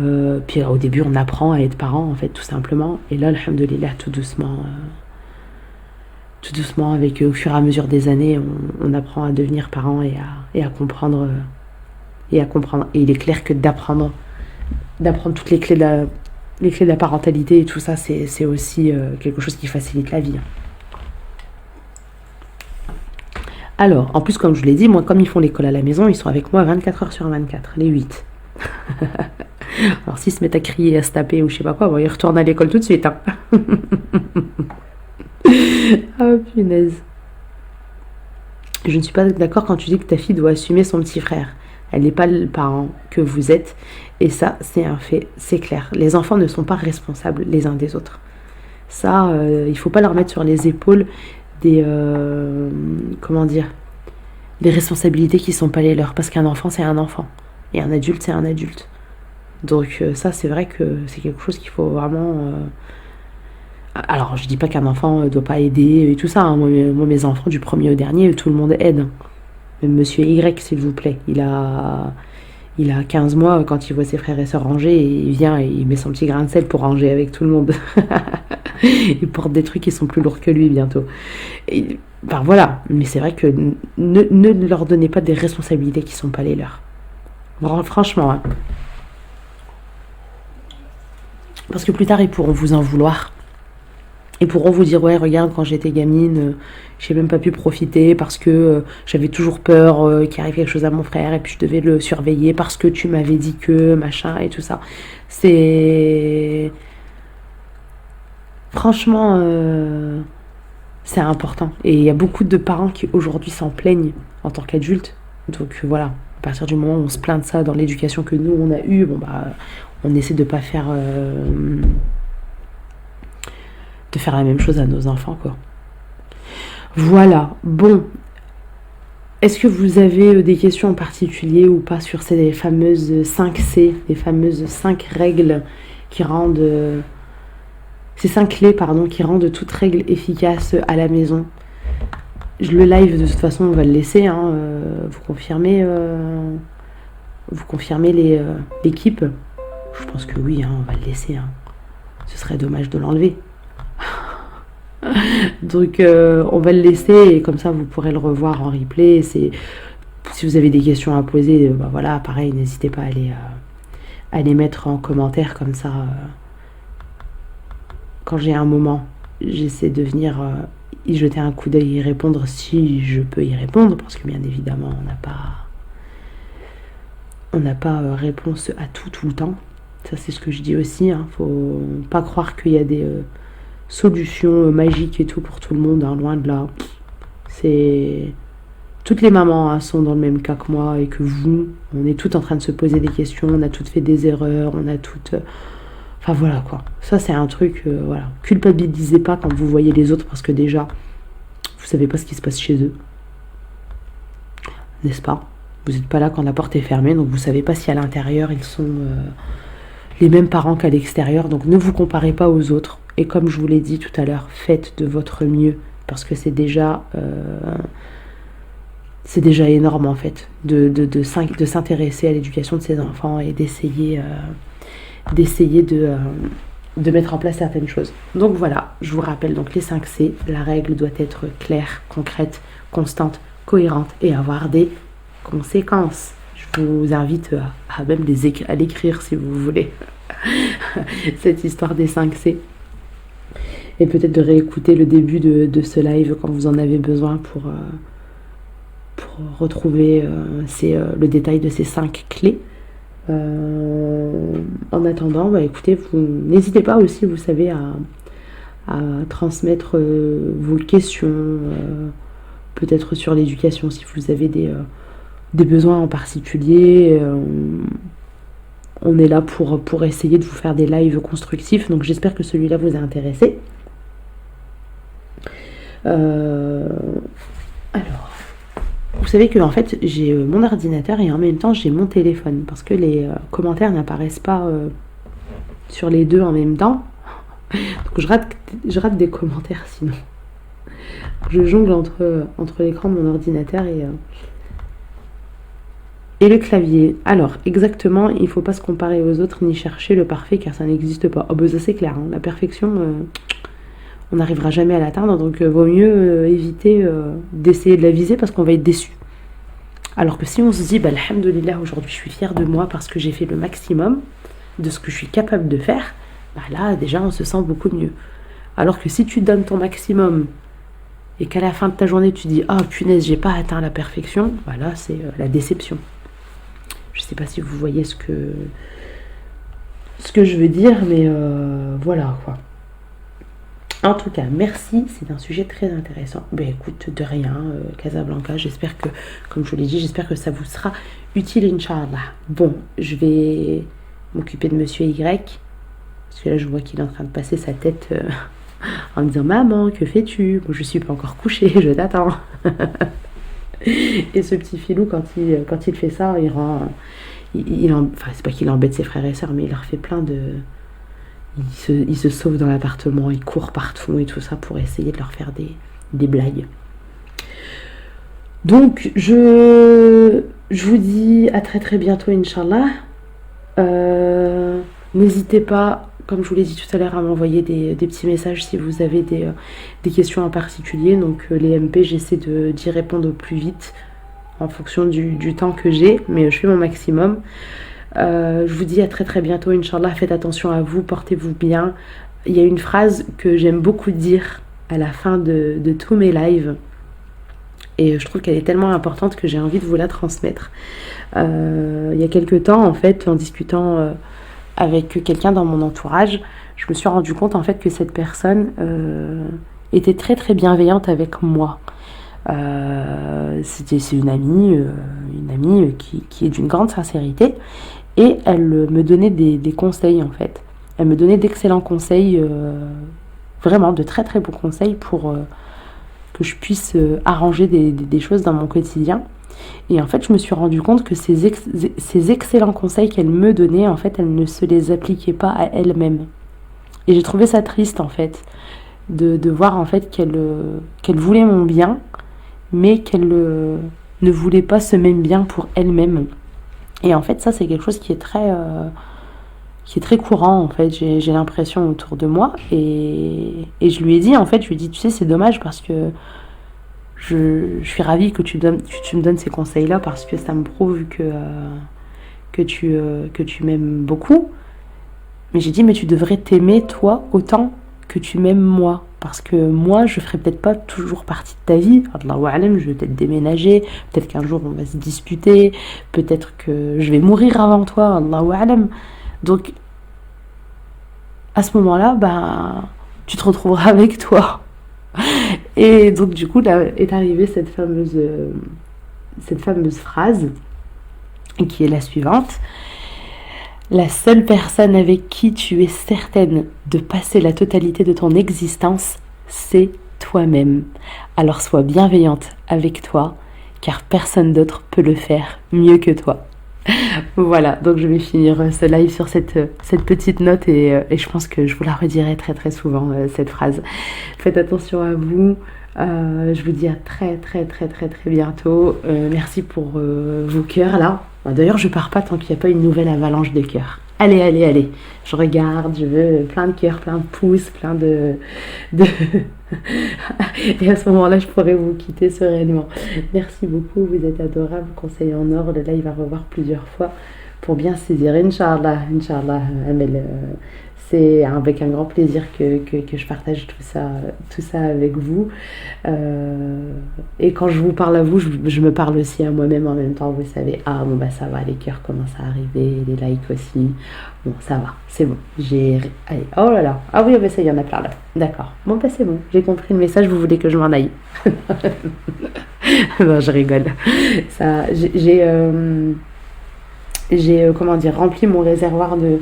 puis au début, on apprend à être parent, en fait, tout simplement. Et là, alhamdoulilah, tout doucement, avec au fur et à mesure des années, on apprend à devenir parent et à comprendre. Et il est clair que d'apprendre toutes les clés de la parentalité et tout ça, c'est aussi quelque chose qui facilite la vie. Alors, en plus, comme je vous l'ai dit, moi, comme ils font l'école à la maison, ils sont avec moi 24 heures sur 24, les 8. Alors, s'ils se mettent à crier, à se taper ou je sais pas quoi, bon, ils retournent à l'école tout de suite. Hein. Oh, punaise. Je ne suis pas d'accord quand tu dis que ta fille doit assumer son petit frère. Elle n'est pas le parent que vous êtes. Et ça, c'est un fait, c'est clair. Les enfants ne sont pas responsables les uns des autres. Ça, il ne faut pas leur mettre sur les épaules des... comment dire, des responsabilités qui ne sont pas les leurs. Parce qu'un enfant, c'est un enfant. Et un adulte, c'est un adulte. Donc ça, c'est vrai que c'est quelque chose qu'il faut vraiment... Alors, je dis pas qu'un enfant ne doit pas aider et tout ça. Hein. Moi, mes enfants, du premier au dernier, tout le monde aide. Même Monsieur Y, s'il vous plaît. Il a 15 mois, quand il voit ses frères et sœurs ranger, il vient et il met son petit grain de sel pour ranger avec tout le monde. Il porte des trucs qui sont plus lourds que lui bientôt. Et, ben voilà, mais c'est vrai que ne leur donnez pas des responsabilités qui sont pas les leurs. Franchement. Hein. Parce que plus tard, ils pourront vous en vouloir. Ils pourront vous dire, ouais, regarde, quand j'étais gamine, j'ai même pas pu profiter parce que j'avais toujours peur qu'il arrive quelque chose à mon frère et puis je devais le surveiller parce que tu m'avais dit que, machin et tout ça. C'est... Franchement, c'est important. Et il y a beaucoup de parents qui aujourd'hui s'en plaignent en tant qu'adultes. Donc voilà, à partir du moment où on se plaint de ça dans l'éducation que nous, on a eue, bon bah, on essaie de pas faire... de faire la même chose à nos enfants, quoi. Voilà, bon. Est-ce que vous avez des questions en particulier ou pas sur ces fameuses 5C, les fameuses 5 règles qui rendent... ces 5 clés, pardon, qui rendent toute règle efficace à la maison. Le live, de toute façon, on va le laisser, hein, vous confirmez l'équipe. Je pense que oui, hein, on va le laisser. Hein. Ce serait dommage de l'enlever. Donc on va le laisser et comme ça vous pourrez le revoir en replay. Si vous avez des questions à poser, bah voilà, pareil, n'hésitez pas à les mettre en commentaire comme ça. Quand j'ai un moment, j'essaie de venir y jeter un coup d'œil et y répondre si je peux y répondre, parce que bien évidemment on n'a pas réponse à tout le temps. Ça c'est ce que je dis aussi, hein. Faut pas croire qu'il y a des solutions magiques et tout pour tout le monde, hein, loin de là. C'est... Toutes les mamans hein, sont dans le même cas que moi et que vous. On est toutes en train de se poser des questions, on a toutes fait des erreurs, on a toutes... Enfin voilà quoi. Ça c'est un truc, voilà. Culpabilisez pas quand vous voyez les autres parce que déjà, vous savez pas ce qui se passe chez eux. N'est-ce pas? Vous n'êtes pas là quand la porte est fermée, donc vous savez pas si à l'intérieur ils sont les mêmes parents qu'à l'extérieur. Donc ne vous comparez pas aux autres. Et comme je vous l'ai dit tout à l'heure, faites de votre mieux. Parce que c'est déjà énorme en fait de s'intéresser à l'éducation de ses enfants et d'essayer de mettre en place certaines choses. Donc voilà, je vous rappelle donc les 5 C. La règle doit être claire, concrète, constante, cohérente et avoir des conséquences. Je vous invite à même à l'écrire si vous voulez. Cette histoire des 5 C. Et peut-être de réécouter le début de ce live quand vous en avez besoin pour retrouver le détail de ces 5 clés. En attendant, bah, écoutez, vous n'hésitez pas aussi, vous savez, à transmettre vos questions, peut-être sur l'éducation si vous avez des besoins en particulier. On est là pour essayer de vous faire des lives constructifs, donc j'espère que celui-là vous a intéressé. Alors, vous savez que en fait j'ai mon ordinateur et en même temps j'ai mon téléphone parce que les commentaires n'apparaissent pas sur les deux en même temps. Donc je rate des commentaires sinon. Je jongle entre l'écran de mon ordinateur et le clavier. Alors exactement, il ne faut pas se comparer aux autres ni chercher le parfait car ça n'existe pas. Oh ben ça c'est clair, hein. La perfection on n'arrivera jamais à l'atteindre, donc vaut mieux éviter d'essayer de la viser parce qu'on va être déçu. Alors que si on se dit, bah, alhamdoulilah, aujourd'hui je suis fière de moi parce que j'ai fait le maximum de ce que je suis capable de faire, bah là déjà on se sent beaucoup mieux. Alors que si tu donnes ton maximum et qu'à la fin de ta journée tu dis, ah punaise, j'ai pas atteint la perfection, bah là c'est la déception. Je sais pas si vous voyez ce que je veux dire, mais voilà quoi. En tout cas, merci, c'est un sujet très intéressant. Ben écoute, de rien, Casablanca, j'espère que, comme je vous l'ai dit, j'espère que ça vous sera utile, Inch'Allah. Bon, je vais m'occuper de Monsieur Y, parce que là je vois qu'il est en train de passer sa tête en me disant «Maman, que fais-tu?» Bon, je suis pas encore couchée, je t'attends. Et ce petit filou, quand il fait ça, il rend... enfin, c'est pas qu'il embête ses frères et sœurs, mais il leur fait plein de... Il se sauve dans l'appartement, il court partout et tout ça pour essayer de leur faire des blagues. Donc, je vous dis à très très bientôt, Inch'Allah. N'hésitez pas, comme je vous l'ai dit tout à l'heure, à m'envoyer des petits messages si vous avez des questions en particulier. Donc, les MP, j'essaie d'y répondre au plus vite en fonction du temps que j'ai, mais je fais mon maximum. Je vous dis à très très bientôt, Inch'Allah. Faites attention à vous, portez-vous bien. Il y a une phrase que j'aime beaucoup dire à la fin de tous mes lives, et je trouve qu'elle est tellement importante que j'ai envie de vous la transmettre. Il y a quelques temps, en fait, en discutant avec quelqu'un dans mon entourage, je me suis rendu compte en fait que cette personne était très très bienveillante avec moi. C'est une amie qui est d'une grande sincérité, et elle me donnait des conseils en fait. Elle me donnait d'excellents conseils, vraiment de très très bons conseils pour que je puisse arranger des choses dans mon quotidien. Et en fait, je me suis rendu compte que ces excellents conseils qu'elle me donnait, en fait, elle ne se les appliquait pas à elle-même. Et j'ai trouvé ça triste en fait, de voir en fait qu'elle voulait mon bien, mais qu'elle ne voulait pas ce même bien pour elle-même. Et en fait, ça, c'est quelque chose qui est très courant, en fait, j'ai l'impression autour de moi. Et je lui ai dit, en fait, tu sais, c'est dommage parce que je suis ravie que tu me donnes ces conseils-là, parce que ça me prouve que tu m'aimes beaucoup. Mais j'ai dit, mais tu devrais t'aimer, toi, autant que tu m'aimes moi. Parce que moi, je ferai peut-être pas toujours partie de ta vie. Allahu a'lam, je vais peut-être déménager. Peut-être qu'un jour, on va se disputer. Peut-être que je vais mourir avant toi. Allahu a'lam. Donc, à ce moment-là, bah, tu te retrouveras avec toi. Et donc, du coup, là est arrivée cette fameuse phrase, qui est la suivante. La seule personne avec qui tu es certaine de passer la totalité de ton existence, c'est toi-même. Alors sois bienveillante avec toi, car personne d'autre peut le faire mieux que toi. Voilà, donc je vais finir ce live sur cette petite note, et je pense que je vous la redirai très très souvent, cette phrase. Faites attention à vous. Je vous dis à très très très très très bientôt. Merci pour vos cœurs là. D'ailleurs, je pars pas tant qu'il n'y a pas une nouvelle avalanche de cœurs. Allez, allez, allez. Je regarde, je veux plein de cœurs, plein de pouces, plein de... Et à ce moment-là, je pourrais vous quitter sereinement. Merci beaucoup, vous êtes adorables. Conseil en or, le live à revoir plusieurs fois pour bien saisir. Inch'Allah, Inch'Allah, Amel. C'est avec un grand plaisir que je partage tout ça avec vous. Et quand je vous parle à vous, je me parle aussi à moi-même en même temps. Vous savez, ah bon bah ça va, les cœurs commencent à arriver, les likes aussi. Bon, ça va, c'est bon. Allez, oh là là. Ah oui, bah ça y en a plein là. D'accord. Bon bah c'est bon, j'ai compris le message, vous voulez que je m'en aille. Non, je rigole. Ça, j'ai comment dire, rempli mon réservoir de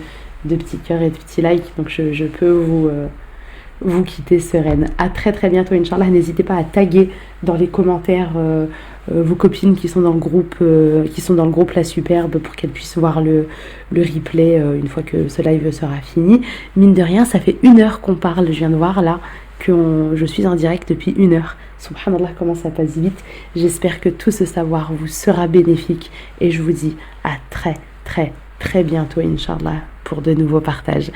petits cœurs et de petits likes, donc je peux vous quitter sereine. À très très bientôt, Inch'Allah. N'hésitez pas à taguer dans les commentaires vos copines qui sont dans le groupe La Superbe, pour qu'elles puissent voir le replay une fois que ce live sera fini. Mine de rien, ça fait 1 heure qu'on parle. Je viens de voir là que je suis en direct depuis 1 heure. Subhanallah, comment ça passe vite. J'espère que tout ce savoir vous sera bénéfique, et je vous dis à très très très bientôt, Inch'Allah, pour de nouveaux partages.